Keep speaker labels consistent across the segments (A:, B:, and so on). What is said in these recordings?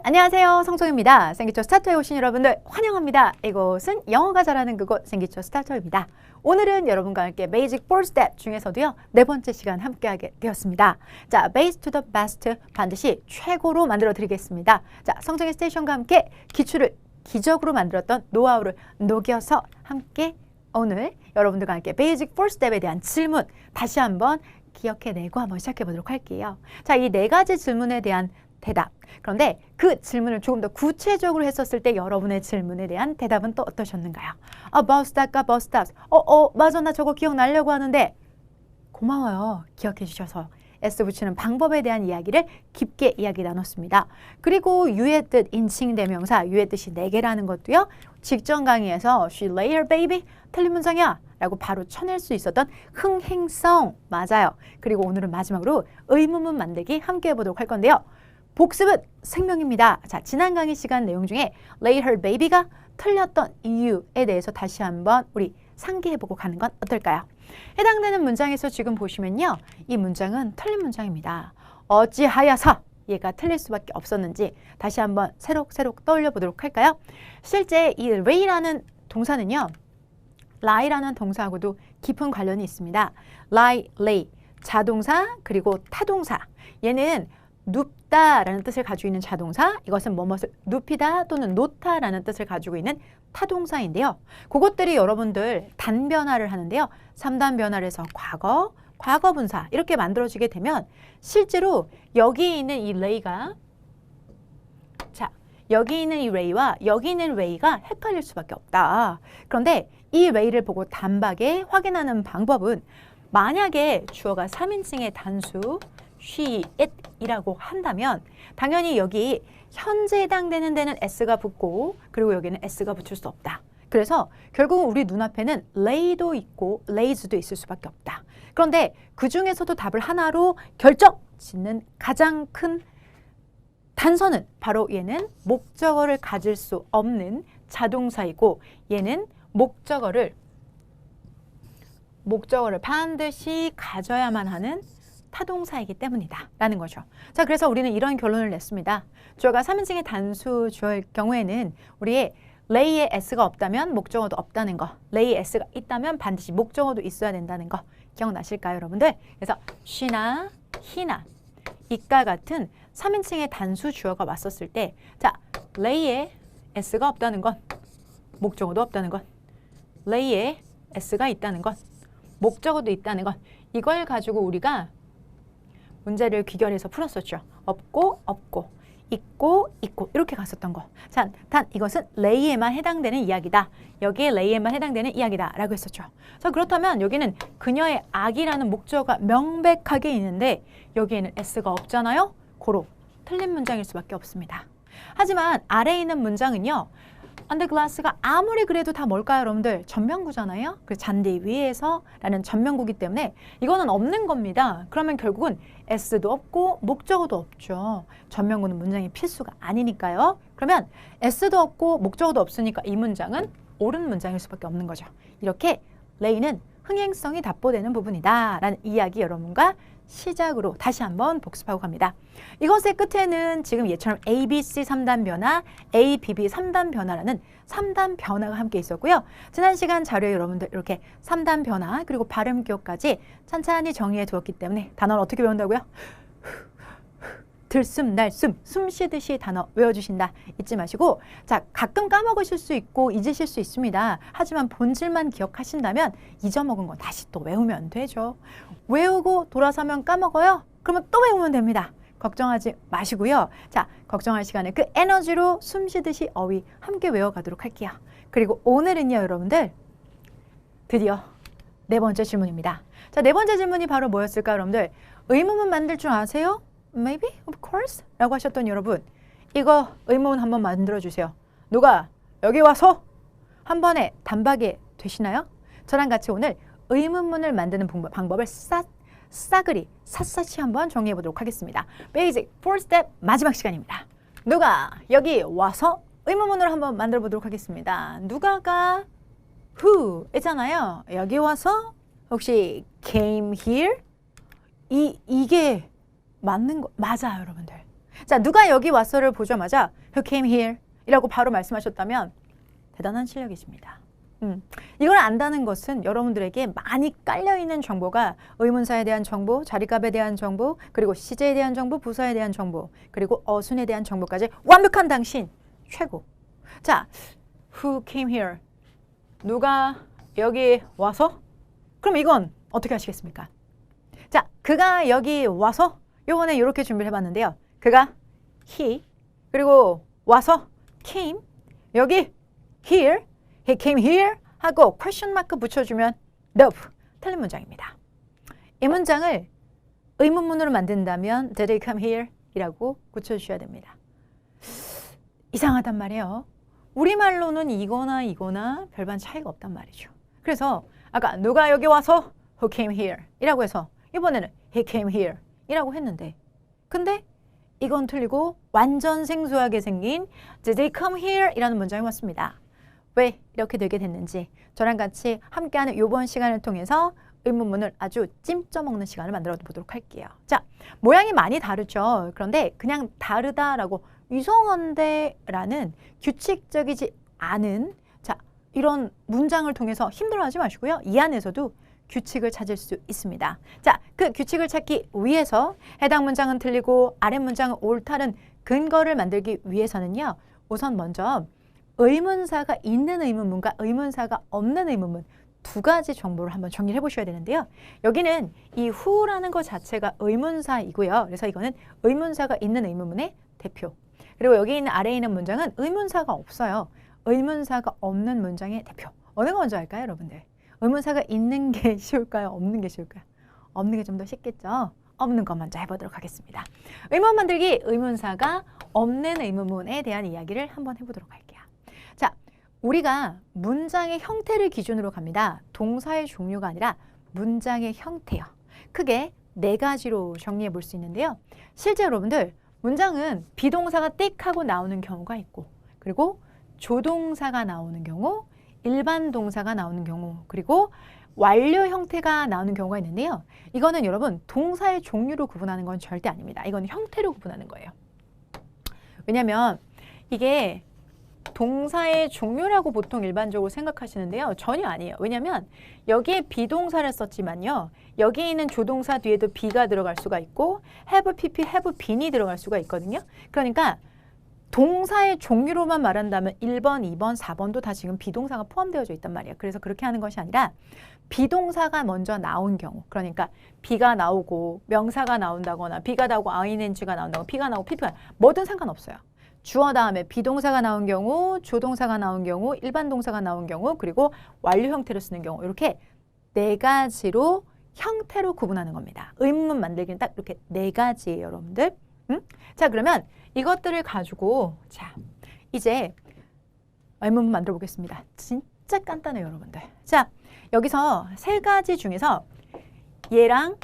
A: 안녕하세요. 성송입니다. 생기초 스타터에 오신 여러분들 환영합니다. 이곳은 영어가 잘하는 그곳 생기초 스타터입니다. 오늘은 여러분과 함께 베이직 4스텝 중에서도요. 네 번째 시간 함께하게 되었습니다. 자, base to the best 반드시 최고로 만들어 드리겠습니다. 자, 성정의 스테이션과 함께 기출을 기적으로 만들었던 노하우를 녹여서 함께 오늘 여러분들과 함께 베이직 4스텝에 대한 질문 다시 한번 기억해내고 한번 시작해 보도록 할게요. 자, 이 네 가지 질문에 대한 대답. 그런데 그 질문을 조금 더 구체적으로 했었을 때 여러분의 질문에 대한 대답은 또 어떠셨는가요? bus stop가 bus stops. 맞아, 나 저거 기억나려고 하는데 고마워요. 기억해 주셔서 S 붙이는 방법에 대한 이야기를 깊게 이야기 나눴습니다. 그리고 you의 뜻, 인칭 대명사, you의 뜻이 4개라는 것도요. 직전 강의에서 she lay her baby, 틀린 문장이야 라고 바로 쳐낼 수 있었던 흥행성, 맞아요. 그리고 오늘은 마지막으로 의문문 만들기 함께 해보도록 할 건데요. 복습은 생명입니다. 자, 지난 강의 시간 내용 중에 lay her baby가 틀렸던 이유에 대해서 다시 한번 우리 상기해보고 가는 건 어떨까요? 해당되는 문장에서 지금 보시면요. 이 문장은 틀린 문장입니다. 어찌하여서 얘가 틀릴 수밖에 없었는지 다시 한번 새록새록 떠올려 보도록 할까요? 실제 이 lay라는 동사는요. lie라는 동사하고도 깊은 관련이 있습니다. lie, lay, 자동사 그리고 타동사. 얘는 눕다라는 뜻을 가지고 있는 자동사, 이것은 뭐뭇을 눕히다 또는 놓다라는 뜻을 가지고 있는 타동사인데요. 그것들이 여러분들 단변화를 하는데요. 3단 변화를 해서 과거, 과거분사 이렇게 만들어지게 되면 실제로 여기 있는 이 lay가 자, 여기 있는 이 lay와 여기 있는 lay가 헷갈릴 수밖에 없다. 그런데 이 lay를 보고 단박에 확인하는 방법은 만약에 주어가 3인칭의 단수 she, it 이라고 한다면 당연히 여기 현재 해당되는 데는 s가 붙고 그리고 여기는 s가 붙을 수 없다. 그래서 결국은 우리 눈앞에는 lay도 있고 lays도 있을 수밖에 없다. 그런데 그 중에서도 답을 하나로 결정 짓는 가장 큰 단서는 바로 얘는 목적어를 가질 수 없는 자동사이고 얘는 목적어를 반드시 가져야만 하는 타동사이기 때문이다 라는 거죠. 자, 그래서 우리는 이런 결론을 냈습니다. 주어가 3인칭의 단수 주어일 경우에는 우리의 lay에 s가 없다면 목적어도 없다는 거, lay에 s가 있다면 반드시 목적어도 있어야 된다는 거 기억나실까요, 여러분들? 그래서 she나 he나 이과 같은 3인칭의 단수 주어가 왔었을 때 자, lay에 s가 없다는 건 목적어도 없다는 건 lay에 s가 있다는 건 목적어도 있다는 건 이걸 가지고 우리가 문제를 귀결해서 풀었었죠. 없고 없고 있고 있고 이렇게 갔었던 거. 자, 단 이것은 lay에만 해당되는 이야기다. 여기에 lay에만 해당되는 이야기다 라고 했었죠. 자, 그렇다면 여기는 그녀의 악이라는 목적어가 명백하게 있는데 여기에는 s가 없잖아요. 고로 틀린 문장일 수밖에 없습니다. 하지만 아래에 있는 문장은요. under glass가 아무리 그래도 다 뭘까요, 여러분들? 전면구잖아요. 그 잔디 위에서 라는 전면구기 때문에 이거는 없는 겁니다. 그러면 결국은 s도 없고 목적어도 없죠. 전면구는 문장이 필수가 아니니까요. 그러면 s도 없고 목적어도 없으니까 이 문장은 옳은 문장일 수밖에 없는 거죠. 이렇게 lay는 흥행성이 답보되는 부분이다 라는 이야기 여러분과 시작으로 다시 한번 복습하고 갑니다. 이것의 끝에는 지금 얘처럼 ABC 3단 변화, ABB 3단 변화라는 3단 변화가 함께 있었고요. 지난 시간 자료에 여러분들 이렇게 3단 변화 그리고 발음 기호까지 찬찬히 정리해 두었기 때문에 단어를 어떻게 배운다고요? 들숨, 날숨, 숨 쉬듯이 단어 외워주신다. 잊지 마시고 자, 가끔 까먹으실 수 있고 잊으실 수 있습니다. 하지만 본질만 기억하신다면 잊어먹은 거 다시 또 외우면 되죠. 외우고 돌아서면 까먹어요? 그러면 또 외우면 됩니다. 걱정하지 마시고요. 자, 걱정할 시간에 그 에너지로 숨 쉬듯이 어휘 함께 외워가도록 할게요. 그리고 오늘은요, 여러분들 드디어 네 번째 질문입니다. 자, 네 번째 질문이 바로 뭐였을까요, 여러분들? 의문문 만들 줄 아세요? Maybe, of course 라고 하셨던 여러분 이거 의문문 한번 만들어 주세요. 누가 여기 와서 한 번에 단박에 되시나요? 저랑 같이 오늘 의문문을 만드는 방법을 싸그리 샅샅이 한번 정리해 보도록 하겠습니다. 베이직 4스텝 마지막 시간입니다. 누가 여기 와서 의문문으로 한번 만들어 보도록 하겠습니다. 누가가 who 있잖아요. 여기 와서 혹시 came here? 이게 맞는 거 맞아요, 여러분들. 자, 누가 여기 왔어를 보자마자 Who came here? 이라고 바로 말씀하셨다면 대단한 실력이십니다. 이걸 안다는 것은 여러분들에게 많이 깔려있는 정보가 의문사에 대한 정보, 자리값에 대한 정보, 그리고 시제에 대한 정보, 부사에 대한 정보, 그리고 어순에 대한 정보까지 완벽한 당신 최고. 자, Who came here? 누가 여기 와서? 그럼 이건 어떻게 하시겠습니까? 자, 그가 여기 와서 요번에 이렇게 준비를 해봤는데요. 그가 he, 그리고 와서 came, 여기 here, he came here 하고 question mark 붙여주면 nope, 틀린 문장입니다. 이 문장을 의문문으로 만든다면 did he come here? 이라고 붙여주셔야 됩니다. 이상하단 말이에요. 우리말로는 이거나 별반 차이가 없단 말이죠. 그래서 아까 누가 여기 와서 who came here 이라고 해서 이번에는 he came here 이라고 했는데 근데 이건 틀리고 완전 생소하게 생긴 did they come here 이라는 문장이 왔습니다. 왜 이렇게 되게 됐는지 저랑 같이 함께하는 이번 시간을 통해서 의문문을 아주 찜쪄먹는 시간을 만들어 보도록 할게요. 자, 모양이 많이 다르죠. 그런데 그냥 다르다라고 이상한데 라는 규칙적이지 않은 자 이런 문장을 통해서 힘들어하지 마시고요. 이 안에서도 규칙을 찾을 수 있습니다. 자, 그 규칙을 찾기 위해서 해당 문장은 틀리고 아랫 문장은 옳다는 근거를 만들기 위해서는요. 우선 먼저 의문사가 있는 의문문과 의문사가 없는 의문문 두 가지 정보를 한번 정리를 해보셔야 되는데요. 여기는 이 who라는 것 자체가 의문사이고요. 그래서 이거는 의문사가 있는 의문문의 대표. 그리고 여기 있는 아래에 있는 문장은 의문사가 없어요. 의문사가 없는 문장의 대표. 어느 거 먼저 할까요, 여러분들? 의문사가 있는 게 쉬울까요? 없는 게 쉬울까요? 없는 게 좀 더 쉽겠죠? 없는 것 먼저 해보도록 하겠습니다. 의문 만들기, 의문사가 없는 의문문에 대한 이야기를 한번 해보도록 할게요. 자, 우리가 문장의 형태를 기준으로 갑니다. 동사의 종류가 아니라 문장의 형태요. 크게 네 가지로 정리해 볼 수 있는데요. 실제 여러분들 문장은 비동사가 띡 하고 나오는 경우가 있고 그리고 조동사가 나오는 경우, 일반 동사가 나오는 경우, 그리고 완료 형태가 나오는 경우가 있는데요. 이거는 여러분 동사의 종류로 구분하는 건 절대 아닙니다. 이건 형태로 구분하는 거예요. 왜냐하면 이게 동사의 종류라고 보통 일반적으로 생각하시는데요. 전혀 아니에요. 왜냐하면 여기에 비동사를 썼지만요. 여기 있는 조동사 뒤에도 be가 들어갈 수가 있고 have, pp, have been이 들어갈 수가 있거든요. 그러니까 동사의 종류로만 말한다면 1번, 2번, 4번도 다 지금 비동사가 포함되어져 있단 말이에요. 그래서 그렇게 하는 것이 아니라 비동사가 먼저 나온 경우 그러니까 be가 나오고 명사가 나온다거나 be가 나오고 ing가 나온다거나 p가 나오고 pp가 뭐든 상관없어요. 주어 다음에 비동사가 나온 경우, 조동사가 나온 경우, 일반 동사가 나온 경우, 그리고 완료 형태로 쓰는 경우 이렇게 네 가지로 형태로 구분하는 겁니다. 의문문 만들기는 딱 이렇게 네 가지예요, 여러분들. 자, 그러면 이것들을 가지고 자 이제 의문문 만들어 보겠습니다. 진짜 간단해요, 여러분들. 자, 여기서 세 가지 중에서 얘랑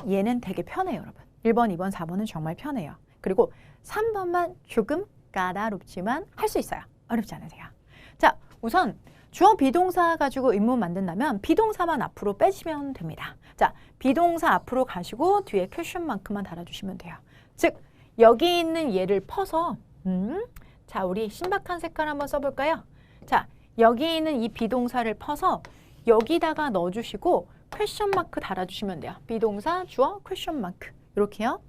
A: 얘는 되게 편해요, 여러분. 1번, 2번, 4번은 정말 편해요. 그리고 3번만 조금 까다롭지만 할 수 있어요. 어렵지 않으세요. 자, 우선 주어 비동사 가지고 의문문 만든다면 비동사만 앞으로 빼시면 됩니다. 자, 비동사 앞으로 가시고 뒤에 퀘션만큼만 달아주시면 돼요. 즉, 여기 있는 얘를 퍼서 자, 우리 신박한 색깔 한번 써볼까요? 자, 여기 있는 이 비동사를 퍼서 여기다가 넣어주시고 퀘션 마크 달아주시면 돼요. 비동사, 주어, 퀘션 마크 이렇게요.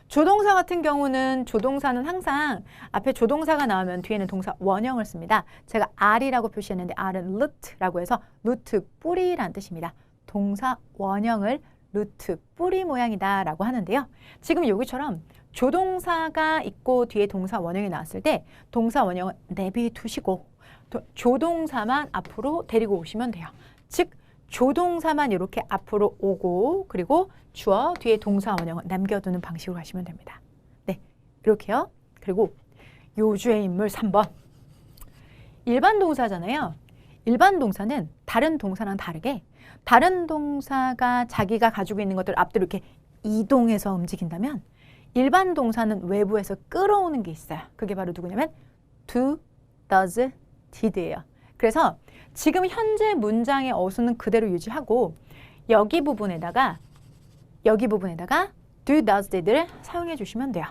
A: 조동사 같은 경우는 조동사는 항상 앞에 조동사가 나오면 뒤에는 동사 원형을 씁니다. 제가 R이라고 표시했는데 R은 root라고 해서 루트 뿌리라는 뜻입니다. 동사 원형을 루트 뿌리 모양이다 라고 하는데요. 지금 여기처럼 조동사가 있고 뒤에 동사 원형이 나왔을 때 동사 원형은 내비두시고 조동사만 앞으로 데리고 오시면 돼요. 즉 조동사만 이렇게 앞으로 오고 그리고 주어 뒤에 동사 원형을 남겨두는 방식으로 하시면 됩니다. 네, 이렇게요. 그리고 요주의 인물 3번. 일반 동사잖아요. 일반 동사는 다른 동사랑 다르게 다른 동사가 자기가 가지고 있는 것들을 앞뒤로 이렇게 이동해서 움직인다면 일반 동사는 외부에서 끌어오는 게 있어요. 그게 바로 누구냐면 do, does, did예요. 그래서 지금 현재 문장의 어순은 그대로 유지하고 여기 부분에다가 do, does, did를 사용해 주시면 돼요.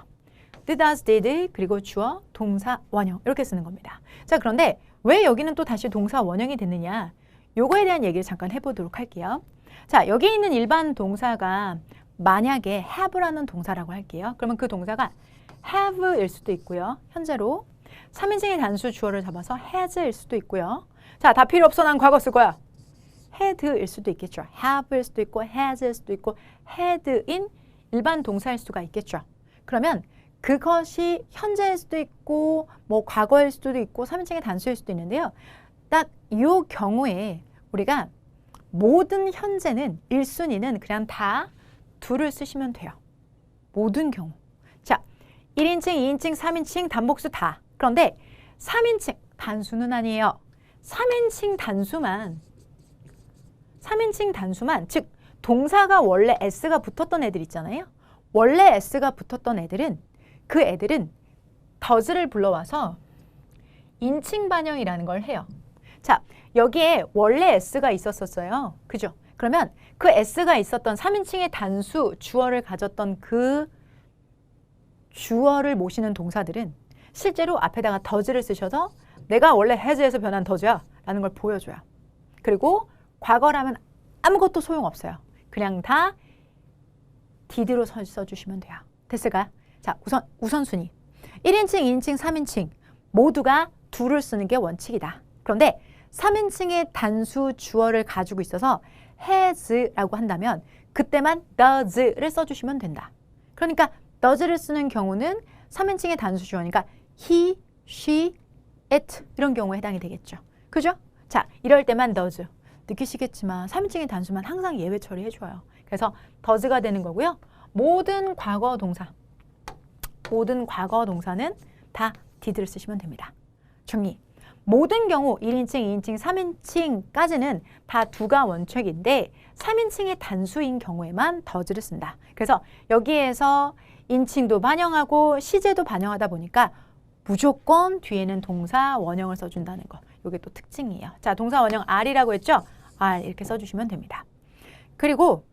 A: do, does, did 그리고 주어, 동사, 원형 이렇게 쓰는 겁니다. 자, 그런데 왜 여기는 또 다시 동사, 원형이 됐느냐? 요거에 대한 얘기를 잠깐 해보도록 할게요. 자, 여기 있는 일반 동사가 만약에 have라는 동사라고 할게요. 그러면 그 동사가 have일 수도 있고요. 현재로 3인칭의 단수 주어를 잡아서 has일 수도 있고요. 자, 다 필요 없어. 난 과거 쓸 거야. had일 수도 있겠죠. have일 수도 있고 has일 수도 있고 had인 일반 동사일 수가 있겠죠. 그러면 그것이 현재일 수도 있고 뭐 과거일 수도 있고 3인칭의 단수일 수도 있는데요. 딱 이 경우에 우리가 모든 현재는 1순위는 그냥 다 do를 쓰시면 돼요. 모든 경우. 자, 1인칭, 2인칭, 3인칭, 단복수 다. 그런데 3인칭 단수는 아니에요. 3인칭 단수만 즉 동사가 원래 s가 붙었던 애들 있잖아요. 원래 s가 붙었던 애들은 그 애들은 does를 불러와서 인칭 반영이라는 걸 해요. 자, 여기에 원래 s가 있었어요. 그죠? 그러면 그 s가 있었던 3인칭의 단수 주어를 가졌던 그 주어를 모시는 동사들은 실제로 앞에다가 does를 쓰셔서 내가 원래 has에서 변한 does야 라는 걸 보여줘요. 그리고 과거라면 아무것도 소용없어요. 그냥 다 did로 써주시면 돼요. 됐을까요? 자, 우선순위 1인칭, 2인칭, 3인칭 모두가 do를 쓰는 게 원칙이다. 그런데 3인칭의 단수 주어를 가지고 있어서 has라고 한다면 그때만 does를 써주시면 된다. 그러니까 does를 쓰는 경우는 3인칭의 단수 주어니까 he, she, it 이런 경우에 해당이 되겠죠. 그죠? 자, 이럴 때만 does. 느끼시겠지만 3인칭의 단수만 항상 예외 처리해줘요. 그래서 does가 되는 거고요. 모든 과거 동사는 다 did를 쓰시면 됩니다. 정리. 모든 경우 1인칭, 2인칭, 3인칭까지는 다 do가 원칙인데 3인칭의 단수인 경우에만 does를 쓴다. 그래서 여기에서 인칭도 반영하고 시제도 반영하다 보니까 무조건 뒤에는 동사 원형을 써준다는 거. 이게 또 특징이에요. 자, 동사 원형 R이라고 했죠? R 이렇게 써주시면 됩니다. 그리고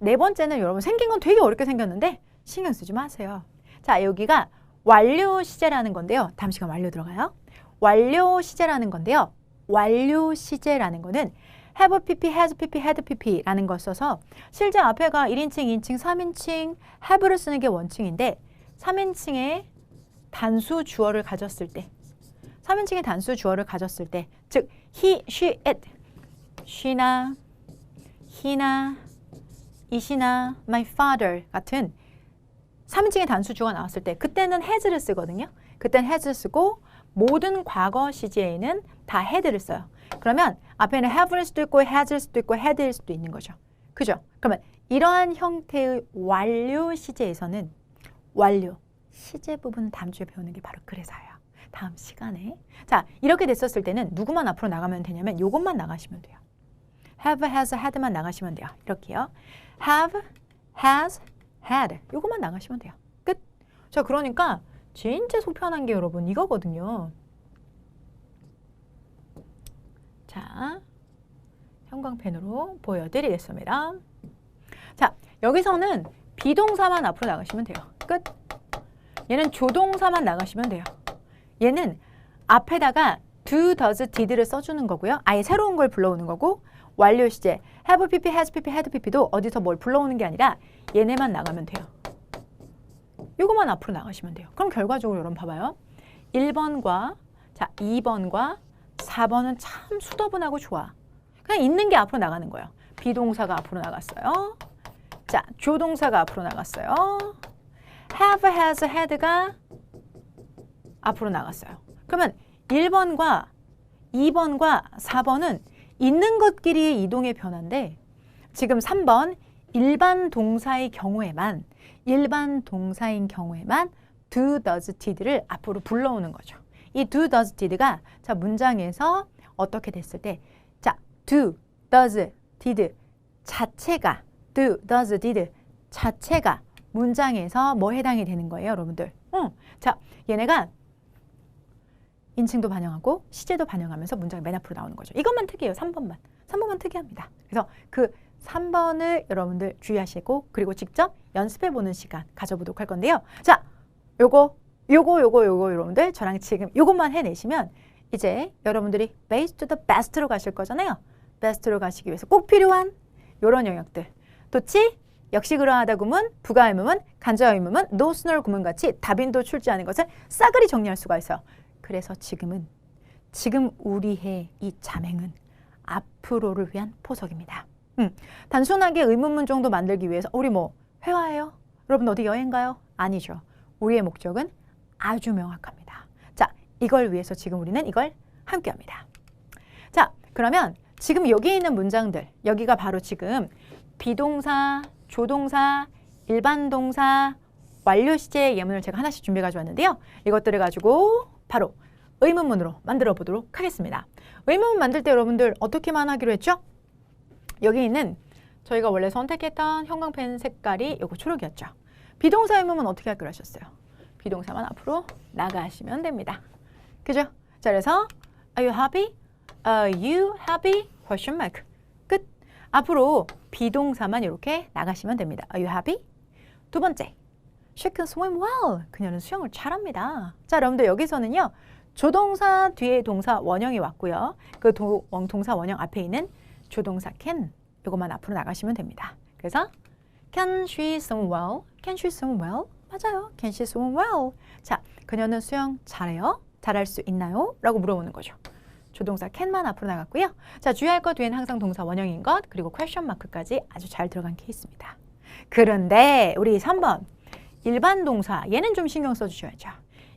A: 네 번째는 여러분 생긴 건 되게 어렵게 생겼는데 신경 쓰지 마세요. 자, 여기가 완료 시제라는 건데요. 다음 시간 완료 들어가요. 완료 시제라는 건데요. 완료 시제라는 거는 have pp, has pp, had pp라는 걸 써서 실제 앞에가 1인칭, 2인칭, 3인칭 have를 쓰는 게 원칙인데 3인칭의 단수 주어를 가졌을 때 3인칭의 단수 주어를 가졌을 때 즉 he, she, it she나 he나 it이나 my father 같은 3인칭의 단수 주어가 나왔을 때 그때는 has를 쓰거든요. 그때는 has를 쓰고 모든 과거 시제에는 다 had를 써요. 그러면 앞에는 have일 수도 있고 has일 수도 있고 had일 수도 있는 거죠. 그죠? 그러면 이러한 형태의 완료 시제에서는 완료 시제 부분 다음 주에 배우는 게 바로 그래서예요. 다음 시간에. 자, 이렇게 됐었을 때는 누구만 앞으로 나가면 되냐면 이것만 나가시면 돼요. have, has, had만 나가시면 돼요. 이렇게요. have, has, had 이것만 나가시면 돼요. 끝. 자, 그러니까 진짜 속편한 게 여러분 이거거든요. 자, 형광펜으로 보여드리겠습니다. 자, 여기서는 비동사만 앞으로 나가시면 돼요. 끝. 얘는 조동사만 나가시면 돼요. 얘는 앞에다가 do, does, did를 써주는 거고요. 아예 새로운 걸 불러오는 거고 완료 시제 have pp, has pp, had pp도 어디서 뭘 불러오는 게 아니라 얘네만 나가면 돼요. 이것만 앞으로 나가시면 돼요. 그럼 결과적으로 여러분 봐봐요. 1번과 자 2번과 4번은 참 수더분하고 좋아. 그냥 있는 게 앞으로 나가는 거예요. 비동사가 앞으로 나갔어요. 자, 조동사가 앞으로 나갔어요. have, has, had가 앞으로 나갔어요. 그러면 1번과 2번과 4번은 있는 것끼리의 이동의 변화인데 지금 3번 일반 동사의 경우에만 do, does, did를 앞으로 불러오는 거죠. 이 do, does, did가 자 문장에서 어떻게 됐을 때 자 do, does, did 자체가 do, does, did 자체가 문장에서 뭐 해당이 되는 거예요, 여러분들? 자, 얘네가 인칭도 반영하고 시제도 반영하면서 문장이 맨 앞으로 나오는 거죠. 이것만 특이해요. 3번만 특이합니다. 그래서 그 3번을 여러분들 주의하시고 그리고 직접 연습해보는 시간 가져보도록 할 건데요. 자, 요거 여러분들 저랑 지금 요것만 해내시면 이제 여러분들이 base to the best로 가실 거잖아요. best로 가시기 위해서 꼭 필요한 요런 영역들. 도치, 역시 그러하다 구문, 부가 의문문, 간접 의문문, 노스널 구문 같이 답인도 출제하는 것을 싸그리 정리할 수가 있어요. 그래서 지금 우리의 이 자맹은 앞으로를 위한 포석입니다. 단순하게 의문문 정도 만들기 위해서 우리 뭐 회화해요? 여러분 어디 여행 가요? 아니죠. 우리의 목적은 아주 명확합니다. 자, 이걸 위해서 지금 우리는 이걸 함께합니다. 자, 그러면 지금 여기 있는 문장들, 여기가 바로 지금 비동사, 조동사, 일반 동사, 완료 시제 예문을 제가 하나씩 준비해 가져왔는데요. 이것들을 가지고 바로 의문문으로 만들어 보도록 하겠습니다. 의문문 만들 때 여러분들 어떻게만 하기로 했죠? 여기 있는 저희가 원래 선택했던 형광펜 색깔이 요거 초록이었죠. 비동사 의문문 어떻게 하기로 하셨어요? 비동사만 앞으로 나가시면 됩니다. 그죠? 자, 그래서 Are you happy? Are you happy? Question mark. 끝. 앞으로 비동사만 이렇게 나가시면 됩니다. Are you happy? 두 번째. She can swim well. 그녀는 수영을 잘합니다. 자, 여러분들 여기서는요. 조동사 뒤에 동사 원형이 왔고요. 그 동사 원형 앞에 있는 조동사 can 이것만 앞으로 나가시면 됩니다. 그래서 Can she swim well? Can she swim well? 맞아요. Can she swim well? 자, 그녀는 수영 잘해요? 잘할 수 있나요? 라고 물어보는 거죠. 조동사 can만 앞으로 나갔고요. 자, 주의할 것 뒤에는 항상 동사 원형인 것 그리고 퀘스천 마크까지 아주 잘 들어간 케이스입니다. 그런데 우리 3번 일반 동사 얘는 좀 신경 써주셔야죠.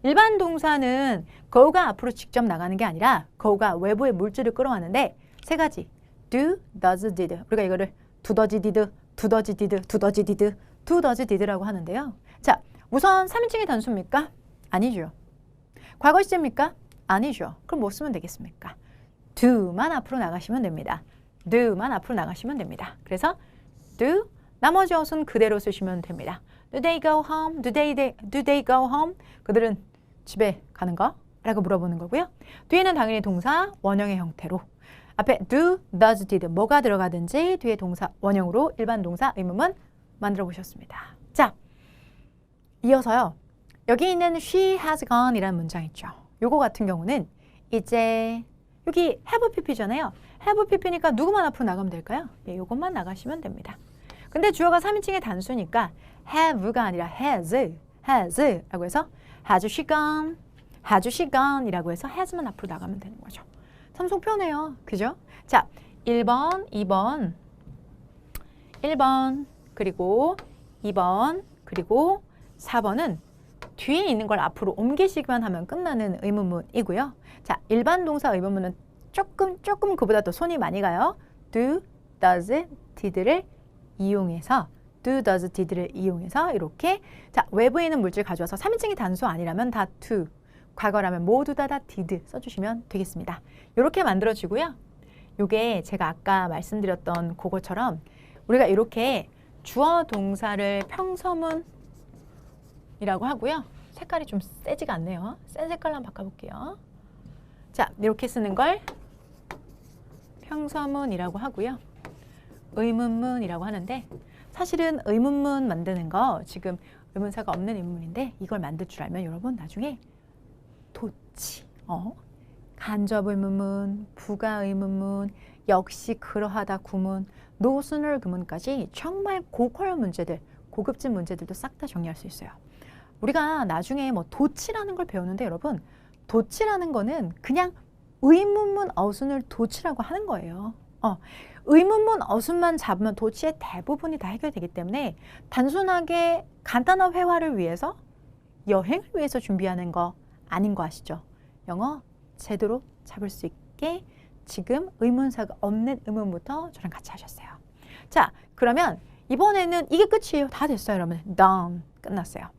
A: 일반 동사는 go가 앞으로 직접 나가는 게 아니라 go가 외부의 물질을 끌어왔는데 세 가지 do, does, did 우리가 이거를 do, does, did, do, does, did, do, does, did, do, does, did라고 하는데요. 자, 우선 3인칭의 단수입니까? 아니죠. 과거 시제입니까? 아니죠. 그럼 뭐 쓰면 되겠습니까? do만 앞으로 나가시면 됩니다. do만 앞으로 나가시면 됩니다. 그래서 do, 나머지 어순 그대로 쓰시면 됩니다. Do they go home? Do they go home? 그들은 집에 가는가? 라고 물어보는 거고요. 뒤에는 당연히 동사 원형의 형태로 앞에 do, does, did 뭐가 들어가든지 뒤에 동사 원형으로 일반 동사 의문문 만들어 보셨습니다. 자, 이어서요. 여기 있는 she has gone 이라는 문장 있죠. 요거 같은 경우는 이제 여기 have pp잖아요. have pp니까 누구만 앞으로 나가면 될까요? 예, 요것만 나가시면 됩니다. 근데 주어가 3인칭의 단수니까 have가 아니라 has라고 해서 has she gone 이라고 해서 has만 앞으로 나가면 되는 거죠. 참 속편해요. 그죠? 자, 1번, 2번, 1번, 그리고 2번, 그리고 4번은 뒤에 있는 걸 앞으로 옮기시기만 하면 끝나는 의문문이고요. 자, 일반 동사 의문문은 조금 그보다 더 손이 많이 가요. do, does, did를 이용해서 do, does, did를 이용해서 이렇게 자, 외부에 있는 물질 가져와서 3인칭이 단수 아니라면 다 to, 과거라면 모두 다 did 써주시면 되겠습니다. 이렇게 만들어지고요. 이게 제가 아까 말씀드렸던 그거처럼 우리가 이렇게 주어 동사를 평서문이라고 하고요. 색깔이 좀 세지가 않네요. 센 색깔로 한번 바꿔볼게요. 자, 이렇게 쓰는 걸 평서문이라고 하고요. 의문문이라고 하는데 사실은 의문문 만드는 거 지금 의문사가 없는 의문문인데 이걸 만들 줄 알면 여러분 나중에 도치, 간접 의문문, 부가 의문문, 역시 그러하다 구문, 노스널 구문까지 정말 고퀄 문제들, 고급진 문제들도 싹 다 정리할 수 있어요. 우리가 나중에 뭐 도치라는 걸 배우는데 여러분 도치라는 거는 그냥 의문문 어순을 도치라고 하는 거예요. 의문문 어순만 잡으면 도치의 대부분이 다 해결되기 때문에 단순하게 간단한 회화를 위해서 여행을 위해서 준비하는 거 아닌 거 아시죠? 영어 제대로 잡을 수 있게 지금 의문사가 없는 의문부터 저랑 같이 하셨어요. 자, 그러면 이번에는 이게 끝이에요. 다 됐어요, 여러분. done. 끝났어요.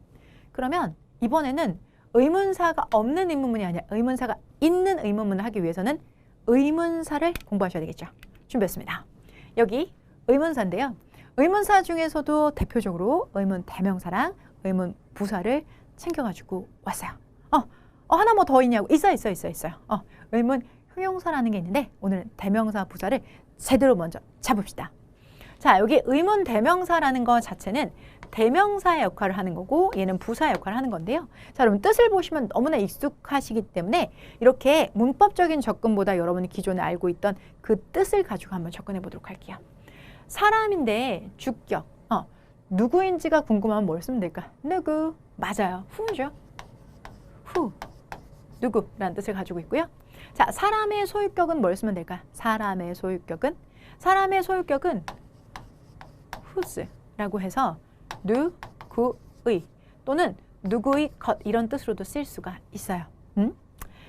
A: 그러면 이번에는 의문사가 없는 의문문이 아니라 의문사가 있는 의문문을 하기 위해서는 의문사를 공부하셔야 되겠죠. 준비했습니다. 여기 의문사인데요. 의문사 중에서도 대표적으로 의문 대명사랑 의문 부사를 챙겨가지고 왔어요. 하나 뭐 더 있냐고? 있어요. 의문 형용사라는 게 있는데 오늘은 대명사 부사를 제대로 먼저 잡읍시다. 자, 여기 의문 대명사라는 것 자체는 대명사의 역할을 하는 거고 얘는 부사의 역할을 하는 건데요. 자, 여러분 뜻을 보시면 너무나 익숙하시기 때문에 이렇게 문법적인 접근보다 여러분이 기존에 알고 있던 그 뜻을 가지고 한번 접근해 보도록 할게요. 사람인데 주격, 누구인지가 궁금하면 뭘 쓰면 될까? 누구, 맞아요. who죠. who, 누구라는 뜻을 가지고 있고요. 자, 사람의 소유격은 뭘 쓰면 될까? 사람의 소유격은 whose라고 해서 누구의 또는 누구의 것 이런 뜻으로도 쓸 수가 있어요.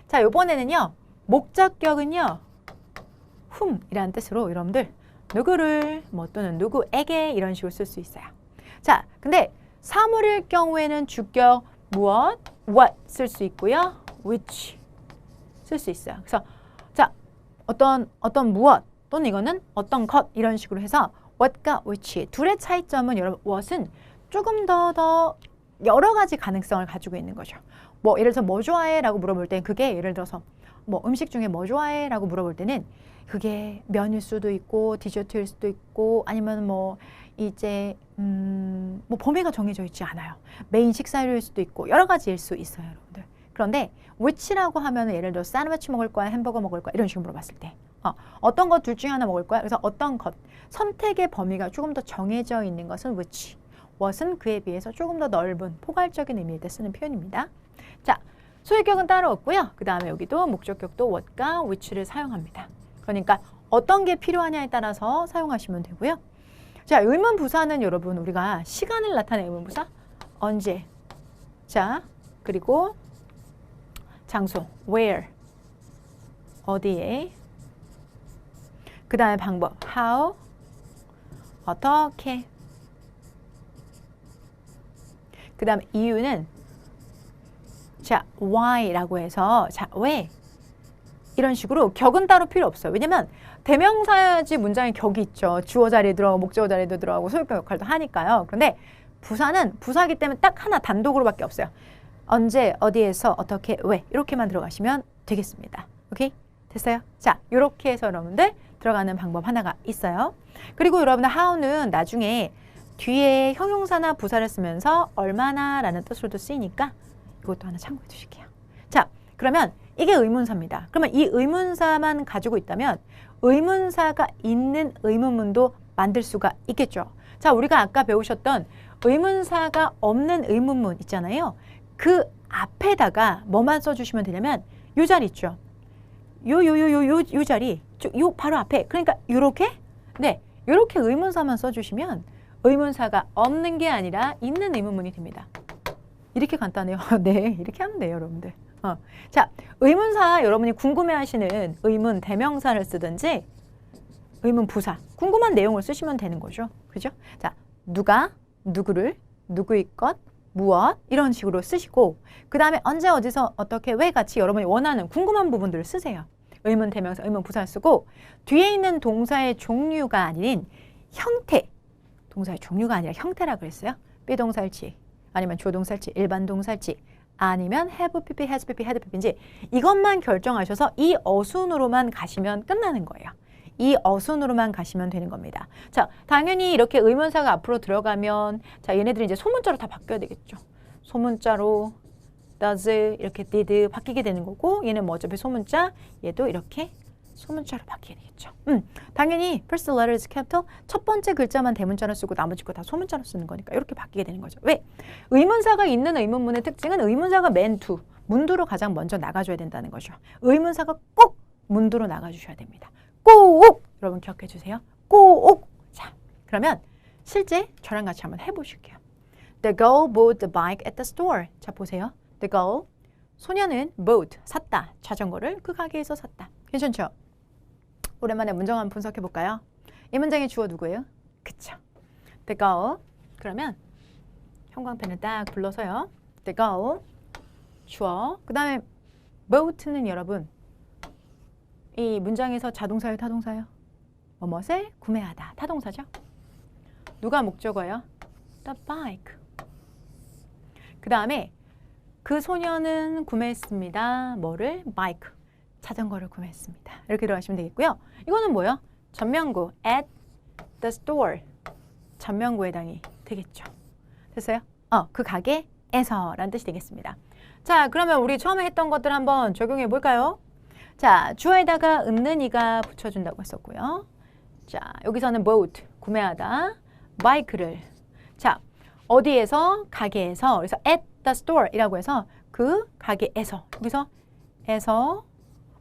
A: 자, 이번에는요. 목적격은요. whom이라는 뜻으로 여러분들 누구를 뭐 또는 누구에게 이런 식으로 쓸 수 있어요. 자, 근데 사물일 경우에는 주격 무엇, what 쓸 수 있고요. which 쓸 수 있어요. 그래서 자, 어떤 무엇 또는 이거는 어떤 것 이런 식으로 해서 what과 which 둘의 차이점은 여러분 what은 조금 더 여러 가지 가능성을 가지고 있는 거죠. 뭐 예를 들어서 뭐 좋아해? 라고 물어볼 땐 그게 예를 들어서 뭐 음식 중에 뭐 좋아해? 라고 물어볼 때는 그게 면일 수도 있고 디저트일 수도 있고 아니면 뭐 이제 뭐 범위가 정해져 있지 않아요. 메인 식사료일 수도 있고 여러 가지일 수 있어요, 여러분들. 그런데 which라고 하면은 예를 들어 샌드위치 먹을 거야, 햄버거 먹을 거야 이런 식으로 물어봤을 때 어떤 것 둘 중에 하나 먹을 거야. 그래서 어떤 것 선택의 범위가 조금 더 정해져 있는 것은 which, what은 그에 비해서 조금 더 넓은 포괄적인 의미일 때 쓰는 표현입니다. 자, 소유격은 따로 없고요. 그 다음에 여기도 목적격도 what과 which를 사용합니다. 그러니까 어떤 게 필요하냐에 따라서 사용하시면 되고요. 자, 의문 부사는 여러분 우리가 시간을 나타내는 의문 부사 언제, 자 그리고 장소 where, 어디에, 그 다음에 방법 how, 어떻게, 그 다음에 이유는 자 why라고 해서 자 왜 이런 식으로 격은 따로 필요 없어요. 왜냐면 대명사지 문장에 격이 있죠. 주어 자리에 들어가고 목적어 자리에도 들어가고 소유격 역할도 하니까요. 그런데 부사는 부사기 때문에 딱 하나 단독으로밖에 없어요. 언제, 어디에서, 어떻게, 왜 이렇게만 들어가시면 되겠습니다. 오케이? 됐어요? 자, 이렇게 해서 여러분들 들어가는 방법 하나가 있어요. 그리고 여러분들 how는 나중에 뒤에 형용사나 부사를 쓰면서 얼마나 라는 뜻으로도 쓰이니까 이것도 하나 참고해 주실게요. 자, 그러면 이게 의문사입니다. 그러면 이 의문사만 가지고 있다면 의문사가 있는 의문문도 만들 수가 있겠죠. 자, 우리가 아까 배우셨던 의문사가 없는 의문문 있잖아요. 그 앞에다가 뭐만 써주시면 되냐면 요 자리 있죠. 요 자리, 요 바로 앞에. 그러니까 요렇게, 네, 요렇게 의문사만 써주시면 의문사가 없는 게 아니라 있는 의문문이 됩니다. 이렇게 간단해요. 네, 이렇게 하면 돼요, 여러분들. 자, 의문사 여러분이 궁금해하시는 의문 대명사를 쓰든지 의문 부사 궁금한 내용을 쓰시면 되는 거죠. 그죠? 자, 누가, 누구를, 누구의 것, 무엇 이런 식으로 쓰시고 그 다음에 언제, 어디서, 어떻게, 왜 같이 여러분이 원하는 궁금한 부분들을 쓰세요. 의문 대명사, 의문 부사를 쓰고 뒤에 있는 동사의 종류가 아닌 형태, 동사의 종류가 아니라 형태라 그랬어요. 비동사일지 아니면 조동사일지 일반 동사일지 아니면 have pp, has pp, had pp인지 이것만 결정하셔서 이 어순으로만 가시면 끝나는 거예요. 이 어순으로만 가시면 되는 겁니다. 자, 당연히 이렇게 의문사가 앞으로 들어가면 자, 얘네들이 이제 소문자로 다 바뀌어야 되겠죠. 소문자로 does 이렇게 did 바뀌게 되는 거고 얘는 뭐 어차피 소문자, 얘도 이렇게 소문자로 바뀌게 되겠죠. 당연히 first letter is capital 첫 번째 글자만 대문자로 쓰고 나머지 거 다 소문자로 쓰는 거니까 이렇게 바뀌게 되는 거죠. 왜? 의문사가 있는 의문문의 특징은 의문사가 맨 두, 문두로 가장 먼저 나가줘야 된다는 거죠. 의문사가 꼭 문두로 나가주셔야 됩니다. 꼭! 여러분 기억해 주세요. 꼭! 자, 그러면 실제 저랑 같이 한번 해보실게요. The girl bought the bike at the store. 자, 보세요. The girl, 소녀는 bought, 샀다. 자전거를 그 가게에서 샀다. 괜찮죠? 오랜만에 문장 한번 분석해 볼까요? 이 문장의 주어 누구예요? 그쵸? The girl. 그러면 형광펜을 딱 불러서요. The girl, 주어. 그 다음에 bought는 여러분 이 문장에서 자동사예요, 타동사예요? 뭐뭇을 구매하다. 타동사죠? 누가 목적어예요? The bike. 그 다음에 그 소녀는 구매했습니다. 뭐를? bike. 자전거를 구매했습니다. 이렇게 들어가시면 되겠고요. 이거는 뭐예요? 전명구 at the store. 전명구에 해당이 되겠죠. 됐어요? 그 가게에서 라는 뜻이 되겠습니다. 자, 그러면 우리 처음에 했던 것들 한번 적용해 볼까요? 자, 주어에다가 있는 이가 붙여준다고 했었고요. 자, 여기서는 boat, 구매하다, 바이크를. 자, 어디에서? 가게에서. 그래서 at the store 이라고 해서 그 가게에서. 여기서 에서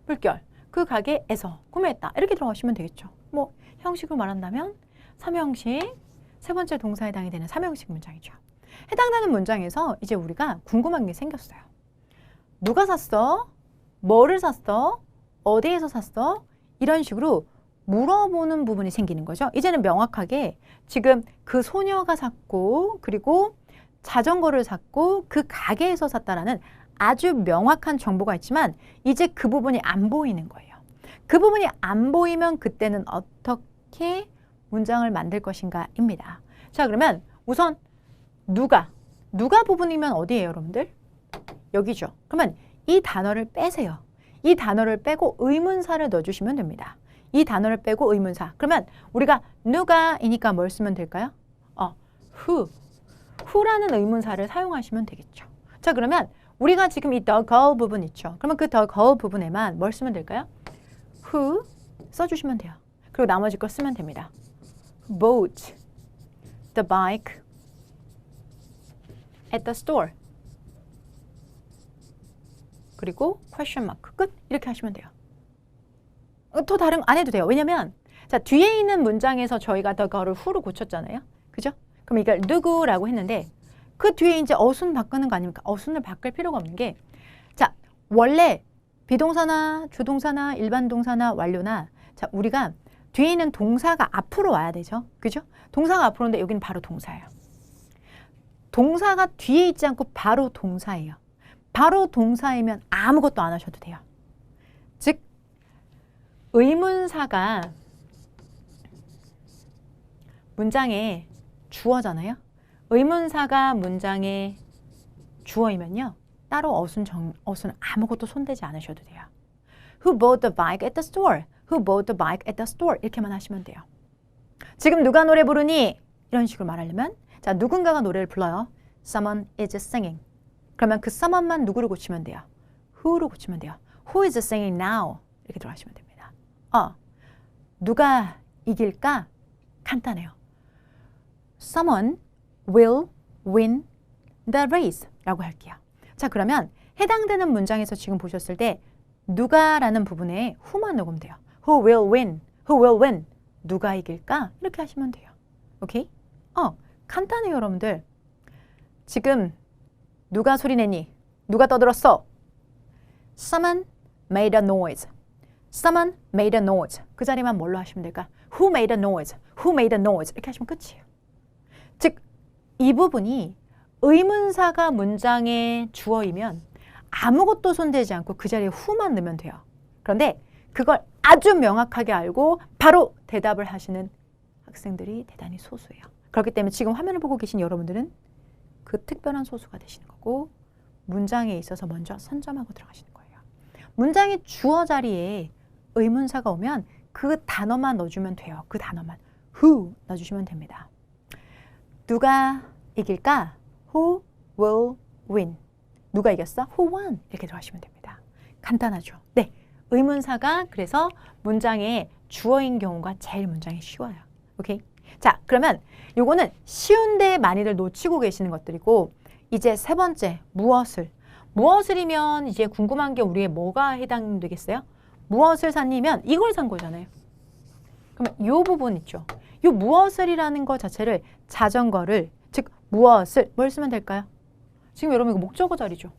A: 물결. 그 가게에서 구매했다. 이렇게 들어가시면 되겠죠. 뭐 형식으로 말한다면 3형식, 세 번째 동사에 해당이 되는 3형식 문장이죠. 해당되는 문장에서 이제 우리가 궁금한 게 생겼어요. 누가 샀어? 뭐를 샀어? 어디에서 샀어? 이런 식으로 물어보는 부분이 생기는 거죠. 이제는 명확하게 지금 그 소녀가 샀고 그리고 자전거를 샀고 그 가게에서 샀다라는 아주 명확한 정보가 있지만 이제 그 부분이 안 보이는 거예요. 그 부분이 안 보이면 그때는 어떻게 문장을 만들 것인가입니다. 자, 그러면 우선 누가 부분이면 어디예요, 여러분들? 여기죠. 그러면 이 단어를 빼세요. 이 단어를 빼고 의문사를 넣어주시면 됩니다. 이 단어를 빼고 의문사. 그러면 우리가 누가이니까 뭘 쓰면 될까요? who라는 의문사를 사용하시면 되겠죠. 자, 그러면 우리가 지금 이 the girl 부분 있죠. 그러면 그 the girl 부분에만 뭘 쓰면 될까요? who 써주시면 돼요. 그리고 나머지 거 쓰면 됩니다. bought the bike at the store. 그리고 question mark 끝 이렇게 하시면 돼요. 더 다른 거 안 해도 돼요. 왜냐면 자 뒤에 있는 문장에서 저희가 the girl을 who로 고쳤잖아요. 그죠? 그럼 이걸 누구라고 했는데 그 뒤에 이제 어순 바꾸는 거 아닙니까? 어순을 바꿀 필요가 없는 게 자 원래 비동사나 주동사나 일반 동사나 완료나 자 우리가 뒤에 있는 동사가 앞으로 와야 되죠. 그죠? 동사가 앞으로 오는데 여기는 바로 동사예요. 동사가 뒤에 있지 않고 바로 동사예요. 바로 동사이면 아무것도 안 하셔도 돼요. 즉 의문사가 문장에 주어잖아요. 의문사가 문장에 주어이면요. 따로 어순 아무것도 손대지 않으셔도 돼요. Who bought the bike at the store? Who bought the bike at the store? 이렇게만 하시면 돼요. 지금 누가 노래 부르니? 이런 식으로 말하려면 자 누군가가 노래를 불러요. Someone is singing. 그러면 그 someone만 누구를 고치면 돼요? who로 고치면 돼요. Who is singing now? 이렇게 들어가시면 됩니다. 누가 이길까? 간단해요. Someone will win the race 라고 할게요. 자 그러면 해당되는 문장에서 지금 보셨을 때 누가라는 부분에 who만 넣으면 돼요. Who will win? Who will win? 누가 이길까? 이렇게 하시면 돼요. 오케이? 간단해요 여러분들. 지금 누가 소리내니? 누가 떠들었어? Someone made a noise. Someone made a noise. 그 자리만 뭘로 하시면 될까? Who made a noise? Who made a noise? 이렇게 하시면 끝이에요. 즉, 이 부분이 의문사가 문장의 주어이면 아무것도 손대지 않고 그 자리에 who만 넣으면 돼요. 그런데 그걸 아주 명확하게 알고 바로 대답을 하시는 학생들이 대단히 소수예요. 그렇기 때문에 지금 화면을 보고 계신 여러분들은 그 특별한 소수가 되시는 거고 문장에 있어서 먼저 선점하고 들어가시는 거예요. 문장의 주어 자리에 의문사가 오면 그 단어만 넣어주면 돼요. 그 단어만. who 넣어주시면 됩니다. 누가 이길까? Who will win? 누가 이겼어? Who won? 이렇게 들어가시면 됩니다. 간단하죠? 네. 의문사가 그래서 문장의 주어인 경우가 제일 문장이 쉬워요. 오케이? 자, 그러면 요거는 쉬운데 많이들 놓치고 계시는 것들이고 이제 세 번째, 무엇을이면 이제 궁금한 게 우리의 뭐가 해당되겠어요? 무엇을 샀니면 이걸 산 거잖아요. 그러면 이 부분 있죠. 이 무엇을이라는 것 자체를 자전거를 즉 무엇을 뭘 쓰면 될까요? 지금 여러분 이거 목적어 자리죠.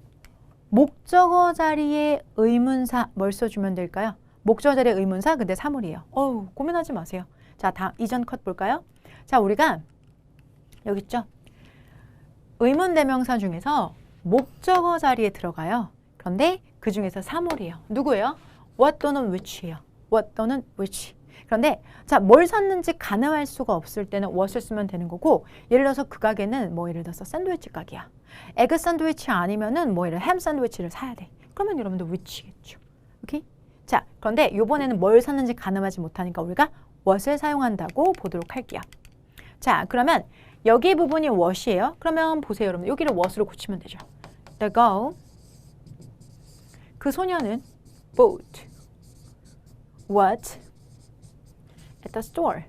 A: 목적어 자리에 의문사 뭘 써주면 될까요? 목적어 자리에 의문사 근데 사물이에요. 고민하지 마세요. 자, 다음 이전 컷 볼까요? 자, 우리가 여기 있죠. 의문 대명사 중에서 목적어 자리에 들어가요. 그런데 그 중에서 사물이에요. 누구예요? what 또는 which예요. what 또는 which. 그런데 자, 뭘 샀는지 가늠할 수가 없을 때는 what을 쓰면 되는 거고 예를 들어서 그 가게는 뭐 예를 들어서 샌드위치 가게야. 에그 샌드위치 아니면은 뭐 예를 햄 샌드위치를 사야 돼. 그러면 여러분들 which겠죠. 오케이? 자, 그런데 이번에는 뭘 샀는지 가늠하지 못하니까 우리가 what을 사용한다고 보도록 할게요. 자, 그러면 여기 부분이 what이에요. 그러면 보세요, 여러분. 여기를 what으로 고치면 되죠. The girl, 그 소녀는 bought what at the store.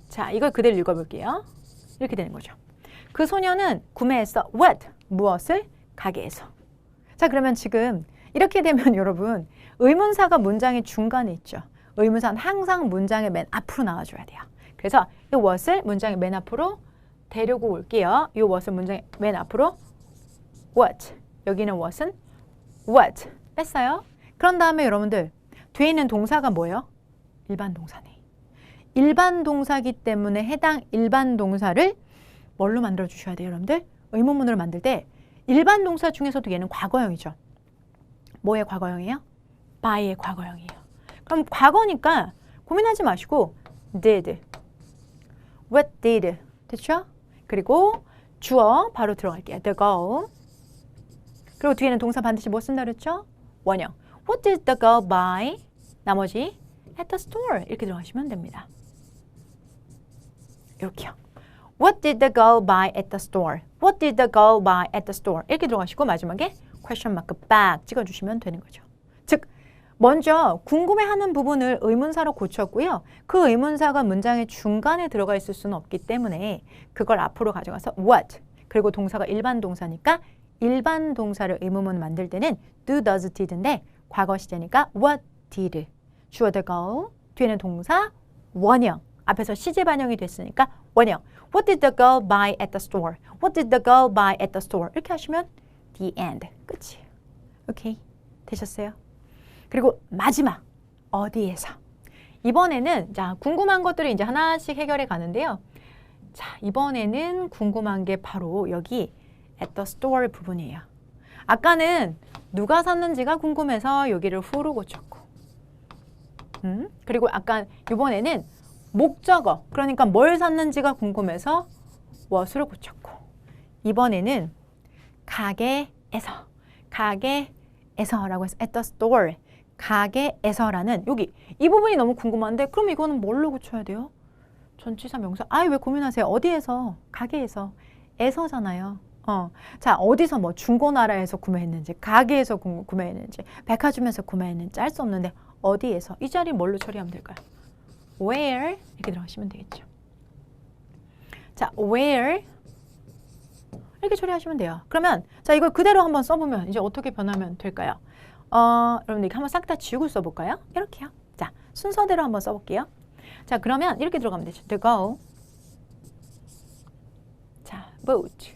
A: 자, 이걸 그대로 읽어볼게요. 이렇게 되는 거죠. 그 소녀는 구매했어. what? 무엇을? 가게에서. 자, 그러면 지금 이렇게 되면 여러분 의문사가 문장의 중간에 있죠. 의문사는 항상 문장의 맨 앞으로 나와줘야 돼요. 그래서 이 what을 문장의 맨 앞으로 데리고 올게요. 이 what을 문장의 맨 앞으로 what. 여기는 what은 what. 뺐어요. 그런 다음에 여러분들 뒤에 있는 동사가 뭐예요? 일반 동사네. 일반 동사기 때문에 해당 일반 동사를 뭘로 만들어 주셔야 돼요, 여러분들? 의문문으로 만들 때 일반 동사 중에서도 얘는 과거형이죠. 뭐의 과거형이에요? by의 과거형이에요. 그럼 과거니까 고민하지 마시고 did, what did, 됐죠? 그리고 주어 바로 들어갈게요. The girl. 그리고 뒤에는 동사 반드시 뭐 쓴다 그랬죠? 원형. What did the girl buy? 나머지 at the store 이렇게 들어가시면 됩니다. 이렇게요. What did the girl buy at the store? What did the girl buy at the store? 이렇게 들어가시고 마지막에 question mark back 찍어주시면 되는 거죠. 즉 먼저 궁금해하는 부분을 의문사로 고쳤고요. 그 의문사가 문장의 중간에 들어가 있을 수는 없기 때문에 그걸 앞으로 가져가서 what 그리고 동사가 일반 동사니까 일반 동사를 의문문 만들 때는 do, does, did인데 과거 시제니까 what did 주어 the girl 뒤에는 동사 원형 앞에서 시제 반영이 됐으니까 원형 What did the girl buy at the store? What did the girl buy at the store? 이렇게 하시면 the end. 끝이에요. 오케이. 되셨어요? 그리고 마지막. 어디에서? 이번에는 자 궁금한 것들을 이제 하나씩 해결해 가는데요. 자 이번에는 궁금한 게 바로 여기 at the store 부분이에요. 아까는 누가 샀는지가 궁금해서 여기를 who로 고쳤고 그리고 아까 이번에는 목적어, 그러니까 뭘 샀는지가 궁금해서 what으로 고쳤고 이번에는 가게에서라고 해서 at the store, 가게에서라는 여기 이 부분이 너무 궁금한데 그럼 이거는 뭘로 고쳐야 돼요? 전치사 명사. 왜 고민하세요? 어디에서? 가게에서. 에서잖아요. 자 어디서 뭐 중고나라에서 구매했는지 가게에서 구매했는지 백화점에서 구매했는지 알 수 없는데 어디에서? 이 자리 뭘로 처리하면 될까요? where 이렇게 들어가시면 되겠죠. 자, where 이렇게 처리하시면 돼요. 그러면 자 이걸 그대로 한번 써보면 이제 어떻게 변하면 될까요? 여러분들 한번 싹 다 지우고 써볼까요? 이렇게요. 자, 순서대로 한번 써볼게요. 자, 그러면 이렇게 들어가면 되죠. The girl, 자, bought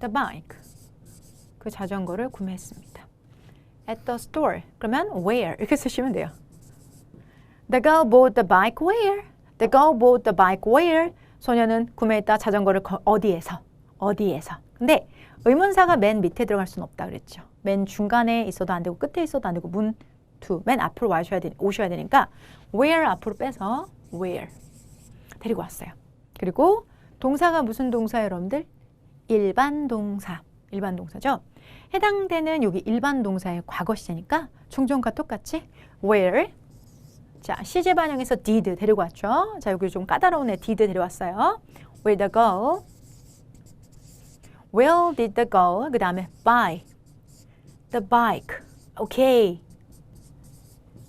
A: the bike, 그 자전거를 구매했습니다. At the store, 그러면 where 이렇게 쓰시면 돼요. The girl bought the bike where? The girl bought the bike where? 소녀는 구매했다 자전거를 어디에서? 근데 의문사가 맨 밑에 들어갈 수는 없다 그랬죠. 맨 중간에 있어도 안 되고 끝에 있어도 안 되고 문 to 맨 앞으로 오셔야 되니까 where 앞으로 빼서 where 데리고 왔어요. 그리고 동사가 무슨 동사예요, 여러분들? 일반 동사죠. 해당되는 여기 일반 동사의 과거 시제니까 종종과 똑같이 where 자, 시제 반영해서 did 데리고 왔죠. 자, 여기 좀 까다로운 애 did 데려왔어요. Where the girl? Where did the girl? 그 다음에 buy the bike. 오케이.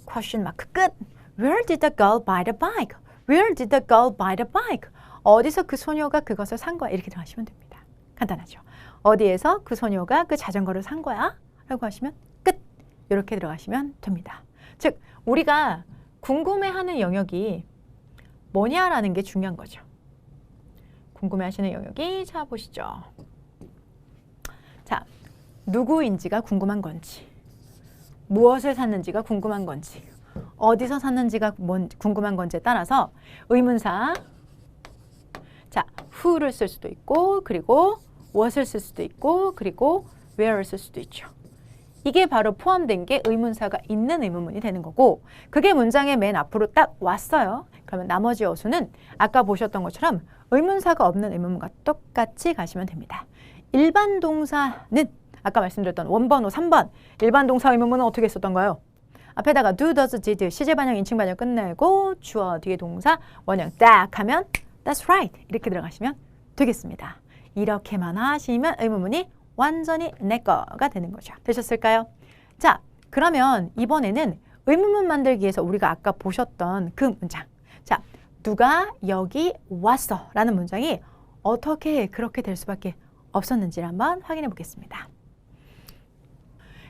A: Question mark 끝. Where did the girl buy the bike? Where did the girl buy the bike? 어디서 그 소녀가 그것을 산 거야? 이렇게 들어가시면 됩니다. 간단하죠. 어디에서 그 소녀가 그 자전거를 산 거야? 라고 하시면 끝. 이렇게 들어가시면 됩니다. 즉, 우리가 궁금해하는 영역이 뭐냐라는 게 중요한 거죠. 궁금해하시는 영역이 자 보시죠. 자, 누구인지가 궁금한 건지, 무엇을 샀는지가 궁금한 건지, 어디서 샀는지가 궁금한 건지에 따라서 의문사, 자, who를 쓸 수도 있고, 그리고 what을 쓸 수도 있고, 그리고 where를 쓸 수도 있죠. 이게 바로 포함된 게 의문사가 있는 의문문이 되는 거고 그게 문장의 맨 앞으로 딱 왔어요. 그러면 나머지 어수는 아까 보셨던 것처럼 의문사가 없는 의문문과 똑같이 가시면 됩니다. 일반 동사는 아까 말씀드렸던 원번호 3번 일반 동사 의문문은 어떻게 썼던가요? 앞에다가 do, does, did 시제 반영, 인칭 반영 끝내고 주어 뒤에 동사 원형 딱 하면 That's right. 이렇게 들어가시면 되겠습니다. 이렇게만 하시면 의문문이 완전히 내 거가 되는 거죠. 되셨을까요? 자, 그러면 이번에는 의문문 만들기 위해서 우리가 아까 보셨던 그 문장. 자, 누가 여기 왔어 라는 문장이 어떻게 그렇게 될 수밖에 없었는지를 한번 확인해 보겠습니다.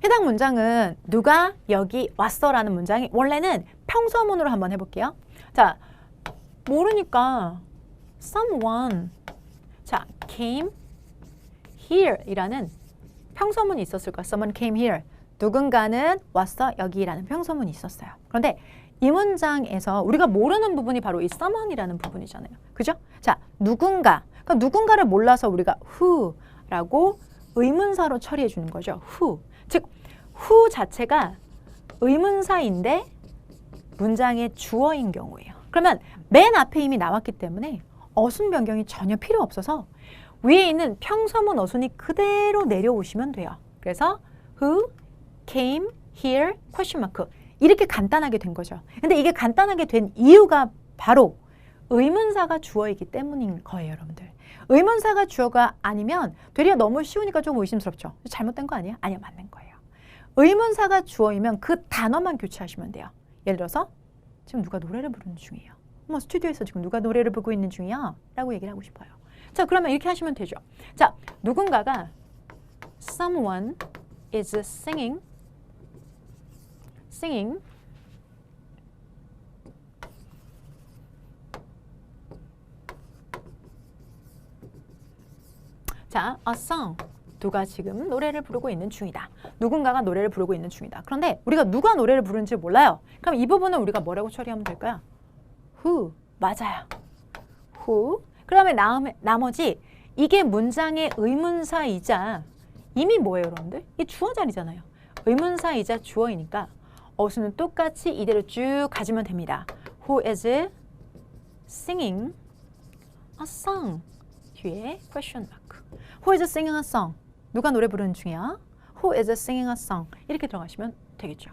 A: 해당 문장은 누가 여기 왔어 라는 문장이 원래는 평서문으로 한번 해볼게요. 자, 모르니까 someone 자, came here 이라는 평서문이 있었을 거야. Someone came here. 누군가는 왔어 여기라는 평서문이 있었어요. 그런데 이 문장에서 우리가 모르는 부분이 바로 이 someone이라는 부분이잖아요. 그죠? 자, 누군가. 그러니까 누군가를 몰라서 우리가 who라고 의문사로 처리해 주는 거죠. who. 즉, who 자체가 의문사인데 문장의 주어인 경우예요. 그러면 맨 앞에 이미 나왔기 때문에 어순 변경이 전혀 필요 없어서 위에 있는 평서문 어순이 그대로 내려오시면 돼요. 그래서 who came here question mark 이렇게 간단하게 된 거죠. 근데 이게 간단하게 된 이유가 바로 의문사가 주어이기 때문인 거예요, 여러분들. 의문사가 주어가 아니면 되려 너무 쉬우니까 조금 의심스럽죠. 잘못된 거 아니야? 아니요, 맞는 거예요. 의문사가 주어이면 그 단어만 교체하시면 돼요. 예를 들어서 지금 누가 노래를 부르는 중이에요. 스튜디오에서 지금 누가 노래를 부르고 있는 중이야? 라고 얘기를 하고 싶어요. 자, 그러면 이렇게 하시면 되죠. 자, 누군가가 someone is singing 자, a song 누가 지금 노래를 부르고 있는 중이다. 누군가가 노래를 부르고 있는 중이다. 그런데 우리가 누가 노래를 부르는지 몰라요. 그럼 이 부분은 우리가 뭐라고 처리하면 될까요? who. 맞아요. who. 그다음에 나머지 이게 문장의 의문사이자 이미 뭐예요, 여러분들? 이 주어 자리잖아요. 의문사이자 주어이니까 어순은 똑같이 이대로 쭉 가지면 됩니다. Who is singing a song? 뒤에 question mark. Who is singing a song? 누가 노래 부르는 중이야? Who is singing a song? 이렇게 들어가시면 되겠죠.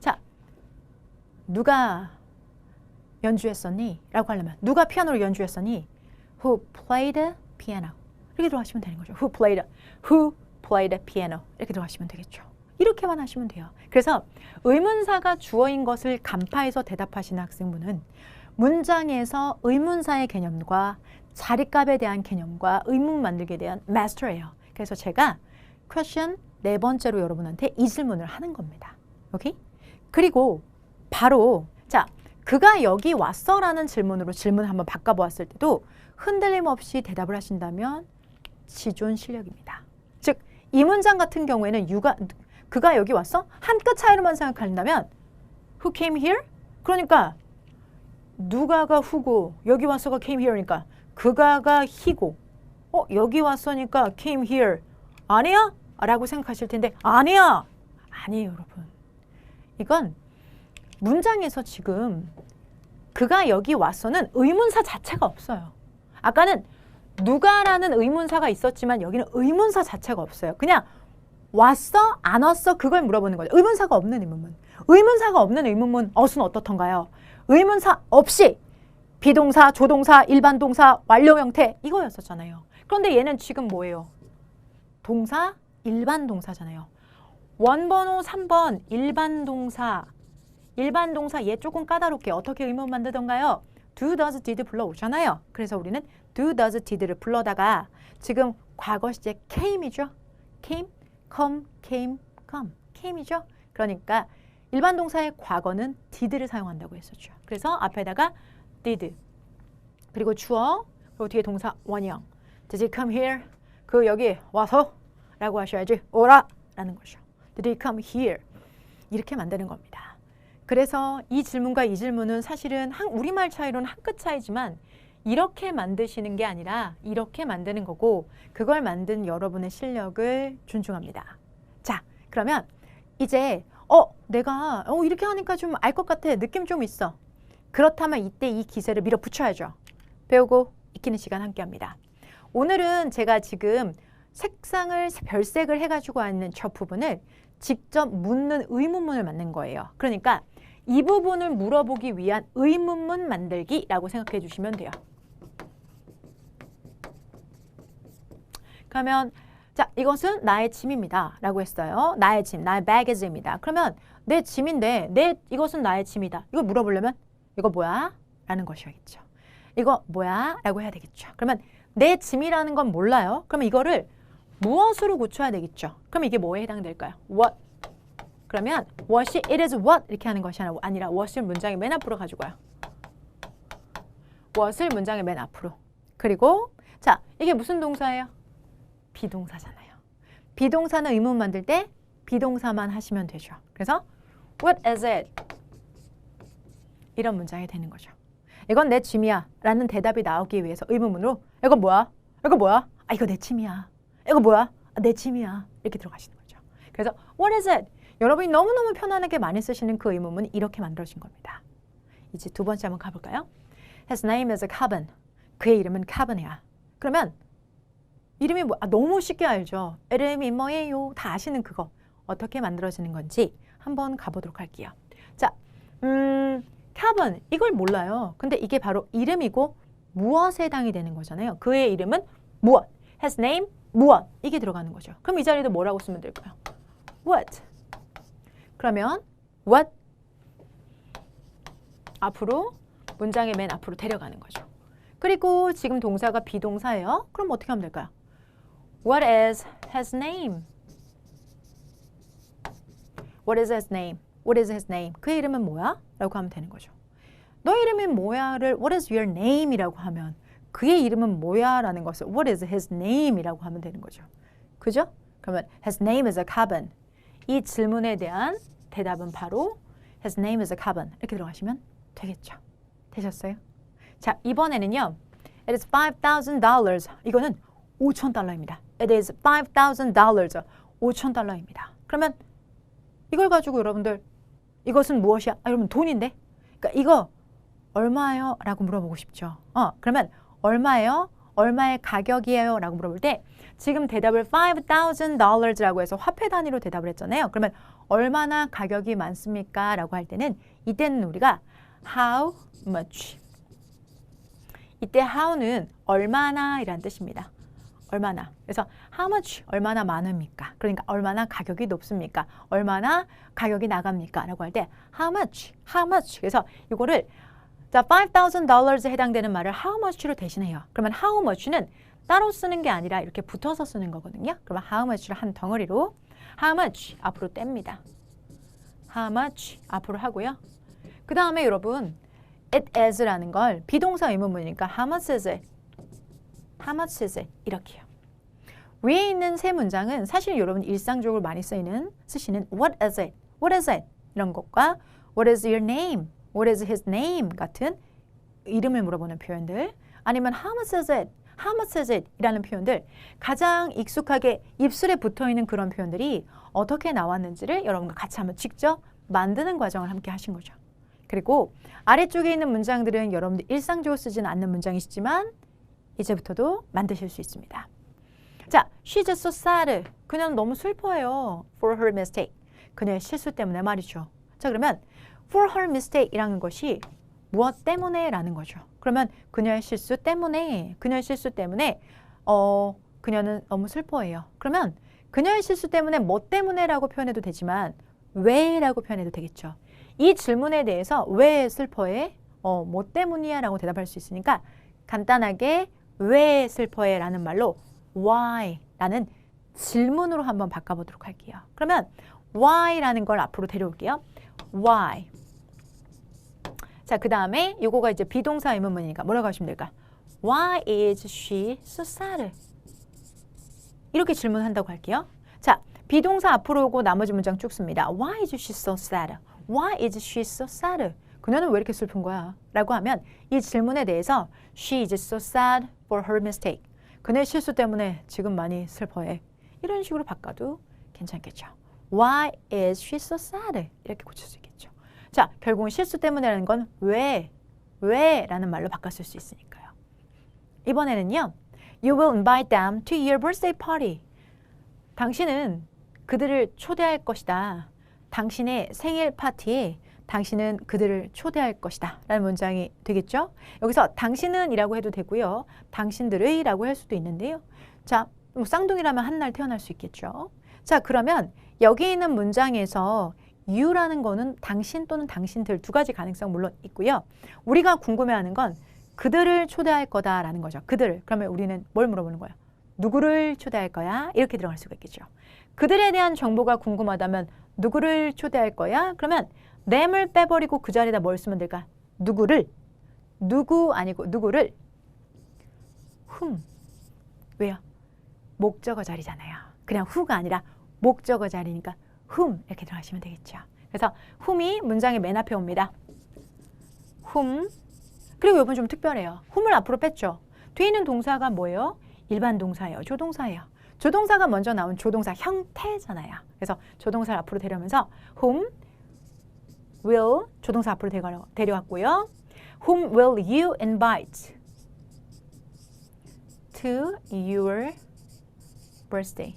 A: 자, 누가 연주했었니? 라고 하려면 누가 피아노를 연주했었니? Who played piano? 이렇게 들어가시면 되는 거죠. Who played piano? 이렇게 들어가시면 되겠죠. 이렇게만 하시면 돼요. 그래서 의문사가 주어인 것을 간파해서 대답하시는 학생분은 문장에서 의문사의 개념과 자리값에 대한 개념과 의문 만들기에 대한 마스터예요. 그래서 제가 퀘션 네 번째로 여러분한테 이 질문을 하는 겁니다. 오케이? 그리고 바로 자, 그가 여기 왔어 라는 질문으로 질문을 한번 바꿔보았을 때도 흔들림 없이 대답을 하신다면 지존 실력입니다. 즉, 이 문장 같은 경우에는 그가 여기 왔어? 한 끗 차이로만 생각한다면 Who came here? 그러니까 누가가 who고 여기 왔어가 came here니까 그가가 he고 여기 왔으니까 came here 아니야? 라고 생각하실 텐데 아니야! 아니에요, 여러분. 이건 문장에서 지금 그가 여기 왔어는 의문사 자체가 없어요. 아까는 누가라는 의문사가 있었지만 여기는 의문사 자체가 없어요. 그냥 왔어? 안 왔어? 그걸 물어보는 거죠. 의문사가 없는 의문문. 의문사가 없는 의문문 어순 어떻던가요? 의문사 없이 비동사, 조동사, 일반 동사, 완료 형태 이거였었잖아요. 그런데 얘는 지금 뭐예요? 동사, 일반 동사잖아요. 1번, 5, 3번 일반 동사. 일반 동사 얘 조금 까다롭게 어떻게 의문 만들던가요? do, does, did 불러오잖아요. 그래서 우리는 do, does, did를 불러다가 지금 과거 시제 came이죠. came, come, came, come. came이죠. 그러니까 일반 동사의 과거는 did를 사용한다고 했었죠. 그래서 앞에다가 did 그리고 주어 그리고 뒤에 동사 원형 Did he come here? 그 여기 와서 라고 하셔야지 오라 라는 거죠. Did he come here? 이렇게 만드는 겁니다. 그래서 이 질문과 이 질문은 사실은 우리말 차이로는 한 끗 차이지만 이렇게 만드시는 게 아니라 이렇게 만드는 거고 그걸 만든 여러분의 실력을 존중합니다. 자, 그러면 이제 내가 이렇게 하니까 좀 알 것 같아. 느낌 좀 있어. 그렇다면 이때 이 기세를 밀어붙여야죠. 배우고 익히는 시간 함께합니다. 오늘은 제가 지금 색상을 별색을 해가지고 있는 저 부분을 직접 묻는 의문문을 만든 거예요. 그러니까 이 부분을 물어보기 위한 의문문 만들기라고 생각해 주시면 돼요. 그러면 자, 이것은 나의 짐입니다. 라고 했어요. 나의 짐, 나의 baggage입니다. 그러면 내 짐인데 이것은 나의 짐이다. 이걸 물어보려면 이거 뭐야? 라는 것이겠죠. 이거 뭐야? 라고 해야 되겠죠. 그러면 내 짐이라는 건 몰라요. 그러면 이거를 무엇으로 고쳐야 되겠죠. 그럼 이게 뭐에 해당될까요? What? 그러면 what이 it is what 이렇게 하는 것이 아니라 what을 문장의 맨 앞으로 가지고 와요. what을 문장의 맨 앞으로. 그리고 자, 이게 무슨 동사예요? 비동사잖아요. 비동사는 의문 만들 때 비동사만 하시면 되죠. 그래서 what is it? 이런 문장이 되는 거죠. 이건 내 짐이야 라는 대답이 나오기 위해서 의문문으로 이거 뭐야? 이거 뭐야? 아, 이거 내 짐이야. 이거 뭐야? 아, 내 짐이야. 이렇게 들어가시는 거죠. 그래서 what is it? 여러분이 너무너무 편안하게 많이 쓰시는 그 의문문이 이렇게 만들어진 겁니다. 이제 두 번째 한번 가볼까요? His name is Caban. 그의 이름은 Caban이야. 그러면 이름이 뭐, 너무 쉽게 알죠? 이름이 뭐예요? 다 아시는 그거. 어떻게 만들어지는 건지 한번 가보도록 할게요. 자, Caban. 이걸 몰라요. 근데 이게 바로 이름이고 무엇에 해당이 되는 거잖아요. 그의 이름은 무엇. His name, 무엇. 이게 들어가는 거죠. 그럼 이 자리도 뭐라고 쓰면 될까요? What. 그러면 what 앞으로 문장의 맨 앞으로 데려가는 거죠. 그리고 지금 동사가 비동사예요. 그럼 어떻게 하면 될까요? What is his name? What is his name? What is his name? 그의 이름은 뭐야? 라고 하면 되는 거죠. 너 이름이 뭐야를 What is your name? 이라고 하면 그의 이름은 뭐야? 라는 것을 What is his name? 이라고 하면 되는 거죠. 그죠? 그러면 his name is a Caban. 이 질문에 대한 대답은 바로 His name is Caban. 이렇게 들어가시면 되겠죠. 되셨어요? 자, 이번에는요. It is $5,000. 이거는 $5,000입니다. It is $5,000. $5,000입니다. 그러면 이걸 가지고 여러분들 이것은 무엇이야? 여러분 돈인데? 그러니까 이거 얼마예요? 라고 물어보고 싶죠. 그러면 얼마예요? 얼마의 가격이에요? 라고 물어볼 때 지금 대답을 $5,000라고 해서 화폐 단위로 대답을 했잖아요. 그러면 얼마나 가격이 많습니까? 라고 할 때는 이때는 우리가 how much. 이때 how는 얼마나 이란 뜻입니다. 얼마나. 그래서 how much 얼마나 많습니까? 그러니까 얼마나 가격이 높습니까? 얼마나 가격이 나갑니까? 라고 할 때 how much, how much. 그래서 이거를 자, $5,000에 해당되는 말을 how much로 대신해요. 그러면 how much는 따로 쓰는 게 아니라 이렇게 붙어서 쓰는 거거든요. 그러면 how much를 한 덩어리로 how much 앞으로 뗍니다. how much 앞으로 하고요. 그 다음에 여러분 it is라는 걸 비동사 의문문이니까 how much is it? how much is it? 이렇게요. 위에 있는 세 문장은 사실 여러분 일상적으로 많이 쓰시는 what is it? what is it? 이런 것과 what is your name? what is his name? 같은 이름을 물어보는 표현들 아니면 how much is it? how much is it? 이라는 표현들 가장 익숙하게 입술에 붙어있는 그런 표현들이 어떻게 나왔는지를 여러분과 같이 한번 직접 만드는 과정을 함께 하신 거죠. 그리고 아래쪽에 있는 문장들은 여러분들 일상적으로 쓰지는 않는 문장이시지만 이제부터도 만드실 수 있습니다. 자, she's so sad. 그녀는 너무 슬퍼해요. For her mistake. 그녀의 실수 때문에 말이죠. 자, 그러면 for her mistake 이라는 것이 무엇 때문에 라는 거죠. 그러면 그녀의 실수 때문에 그녀는 너무 슬퍼해요. 그러면 그녀의 실수 때문에 뭐 때문에 라고 표현해도 되지만 왜 라고 표현해도 되겠죠. 이 질문에 대해서 왜 슬퍼해? 뭐 때문이야? 라고 대답할 수 있으니까 간단하게 왜 슬퍼해? 라는 말로 why 라는 질문으로 한번 바꿔보도록 할게요. 그러면 why 라는 걸 앞으로 데려올게요. why. 자, 그 다음에 요거가 이제 비동사 의문문이니까 뭐라고 하시면 될까? Why is she so sad? 이렇게 질문한다고 할게요. 자, 비동사 앞으로 오고 나머지 문장 쭉 씁니다. Why is she so sad? Why is she so sad? 그녀는 왜 이렇게 슬픈 거야? 라고 하면 이 질문에 대해서 She is so sad for her mistake. 그녀의 실수 때문에 지금 많이 슬퍼해. 이런 식으로 바꿔도 괜찮겠죠. Why is she so sad? 이렇게 고칠 수 있겠죠. 자, 결국은 실수 때문에라는 건 왜 라는 말로 바꿨을 수 있으니까요. 이번에는요. You will invite them to your birthday party. 당신은 그들을 초대할 것이다. 당신의 생일 파티에 당신은 그들을 초대할 것이다. 라는 문장이 되겠죠. 여기서 당신은 이라고 해도 되고요. 당신들의 라고 할 수도 있는데요. 자, 뭐 쌍둥이라면 한 날 태어날 수 있겠죠. 자, 그러면 여기 있는 문장에서 you라는 거는 당신 또는 당신들 두 가지 가능성 물론 있고요. 우리가 궁금해하는 건 그들을 초대할 거다라는 거죠. 그들을. 그러면 우리는 뭘 물어보는 거예요? 누구를 초대할 거야? 이렇게 들어갈 수가 있겠죠. 그들에 대한 정보가 궁금하다면 누구를 초대할 거야? 그러면 them을 빼버리고 그 자리에다 뭘 쓰면 될까? 누구를. 누구 아니고 누구를. whom. 왜요? 목적어 자리잖아요. 그냥 who가 아니라 목적어 자리니까 whom 이렇게 들어가시면 되겠죠. 그래서 whom이 문장의 맨 앞에 옵니다. whom. 그리고 이번 좀 특별해요. whom을 앞으로 뺐죠. 뒤에 있는 동사가 뭐예요? 일반 동사예요. 조동사예요. 조동사가 먼저 나온 조동사 형태잖아요. 그래서 조동사를 앞으로 데려오면서 whom will 조동사 앞으로 데려왔고요. Whom will you invite to your birthday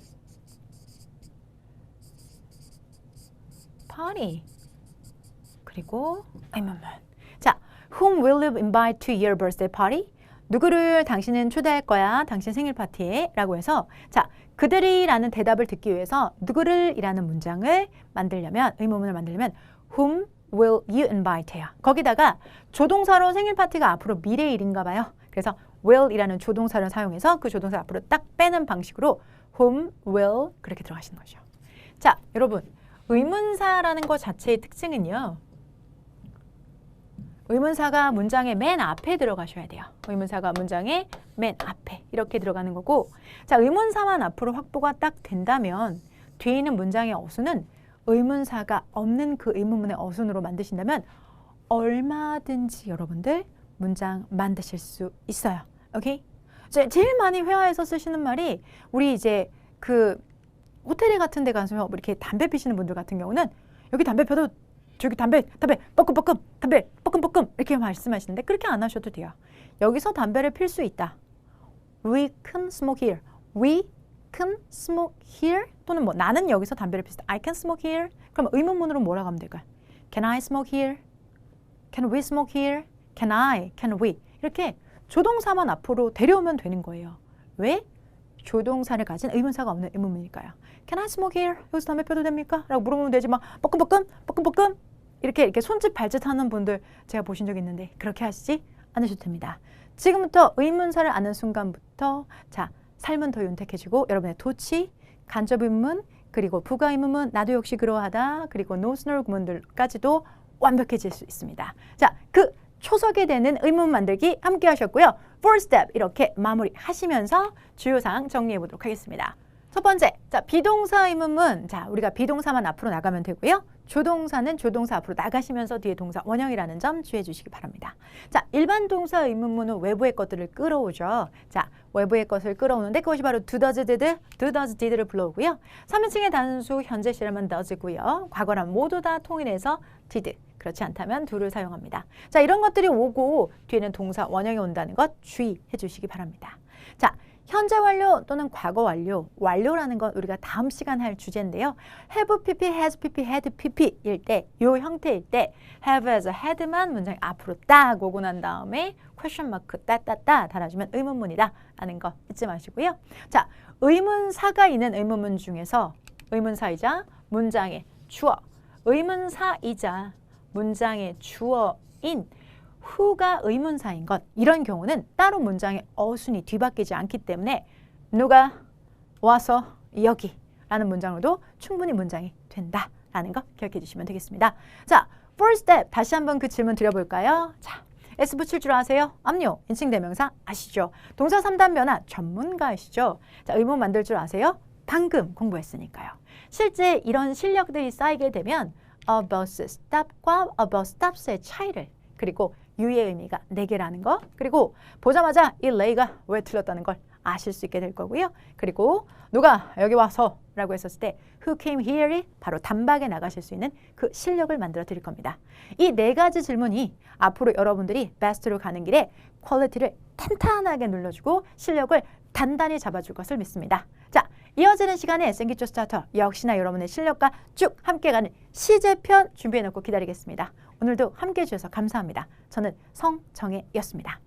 A: party? 그리고 자, whom will you invite to your birthday party? 누구를 당신은 초대할 거야? 당신 생일 파티에 라고 해서 자, 그들이라는 대답을 듣기 위해서 누구를 이라는 문장을 만들려면 의문문을 만들려면 whom will you invite 해요. 거기다가 조동사로 생일 파티가 앞으로 미래일인가 봐요. 그래서 will 이라는 조동사를 사용해서 그 조동사 앞으로 딱 빼는 방식으로 whom will 그렇게 들어가시는 거죠. 자, 여러분 의문사라는 것 자체의 특징은요. 의문사가 문장의 맨 앞에 들어가셔야 돼요. 의문사가 문장의 맨 앞에 이렇게 들어가는 거고 자, 의문사만 앞으로 확보가 딱 된다면 뒤에 있는 문장의 어순은 의문사가 없는 그 의문문의 어순으로 만드신다면 얼마든지 여러분들 문장 만드실 수 있어요. 오케이? 제일 많이 회화에서 쓰시는 말이 우리 이제 그 호텔에 같은 데 가서 이렇게 담배 피시는 분들 같은 경우는 여기 담배 펴도 저기 담배 뻐끔뻐끔 담배 뻐끔뻐끔 이렇게 말씀하시는데 그렇게 안 하셔도 돼요. 여기서 담배를 필 수 있다. We can smoke here. We can smoke here 또는 뭐 나는 여기서 담배를 피우다. I can smoke here. 그럼 의문문으로 뭐라고 하면 될까요? Can I smoke here? Can we smoke here? Can I? Can we? 이렇게 조동사만 앞으로 데려오면 되는 거예요. 왜? 조동사를 가진 의문사가 없는 의문문이니까요. Can I smoke here? 여기서 담배 펴도 됩니까? 라고 물어보면 되지 막 뻐끔뻐끔 이렇게 손짓 발짓 하는 분들 제가 보신 적 있는데 그렇게 하시지 않으셔도 됩니다. 지금부터 의문사를 아는 순간부터 자 삶은 더 윤택해지고 여러분의 도치, 간접 의문문, 그리고 부가 의문문, 나도 역시 그러하다, 그리고 노스널 구문들까지도 완벽해질 수 있습니다. 자, 그 초석이 되는 의문 만들기 함께 하셨고요. 4스텝 이렇게 마무리하시면서 주요 사항 정리해 보도록 하겠습니다. 첫 번째, 자 비동사 의문문, 자 우리가 비동사만 앞으로 나가면 되고요. 조동사는 조동사 앞으로 나가시면서 뒤에 동사 원형이라는 점 주의해 주시기 바랍니다. 자, 일반 동사 의문문은 외부의 것들을 끌어오죠. 자, 외부의 것을 끌어오는데 그것이 바로 do, does, did를 불러오고요. 3인칭의 단수 현재 시라면 does고요. 과거란 모두 다 통일해서 did. 그렇지 않다면 do를 사용합니다. 자, 이런 것들이 오고 뒤에는 동사 원형이 온다는 것 주의해 주시기 바랍니다. 자, 현재 완료 또는 과거 완료, 완료라는 건 우리가 다음 시간 할 주제인데요. have pp, has pp, had pp일 때, 이 형태일 때 have as had만 문장이 앞으로 딱 오고 난 다음에 question mark 따따따 달아주면 의문문이다 라는 거 잊지 마시고요. 자, 의문사가 있는 의문문 중에서 의문사이자 문장의 주어, 의문사이자 문장의 주어인 who가 의문사인 것, 이런 경우는 따로 문장의 어순이 뒤바뀌지 않기 때문에 누가 와서 여기 라는 문장으로도 충분히 문장이 된다라는 거 기억해 주시면 되겠습니다. 자, first step 다시 한번 그 질문 드려볼까요? 자, S 붙일 줄 아세요? 압류, 인칭대명사 아시죠? 동사 3단 변화 전문가이시죠? 자, 의문 만들 줄 아세요? 방금 공부했으니까요. 실제 이런 실력들이 쌓이게 되면 about stop과 about stops의 차이를 그리고 유의 의미가 4개라는 거 그리고 보자마자 이 레이가 왜 틀렸다는 걸 아실 수 있게 될 거고요. 그리고 누가 여기 와서 라고 했었을 때 who came here이 바로 단박에 나가실 수 있는 그 실력을 만들어 드릴 겁니다. 이 4가지 질문이 앞으로 여러분들이 베스트로 가는 길에 퀄리티를 탄탄하게 눌러주고 실력을 단단히 잡아줄 것을 믿습니다. 자, 이어지는 시간에 생기초 스타터 역시나 여러분의 실력과 쭉 함께 가는 시제편 준비해놓고 기다리겠습니다. 오늘도 함께해 주셔서 감사합니다. 저는 성정혜였습니다.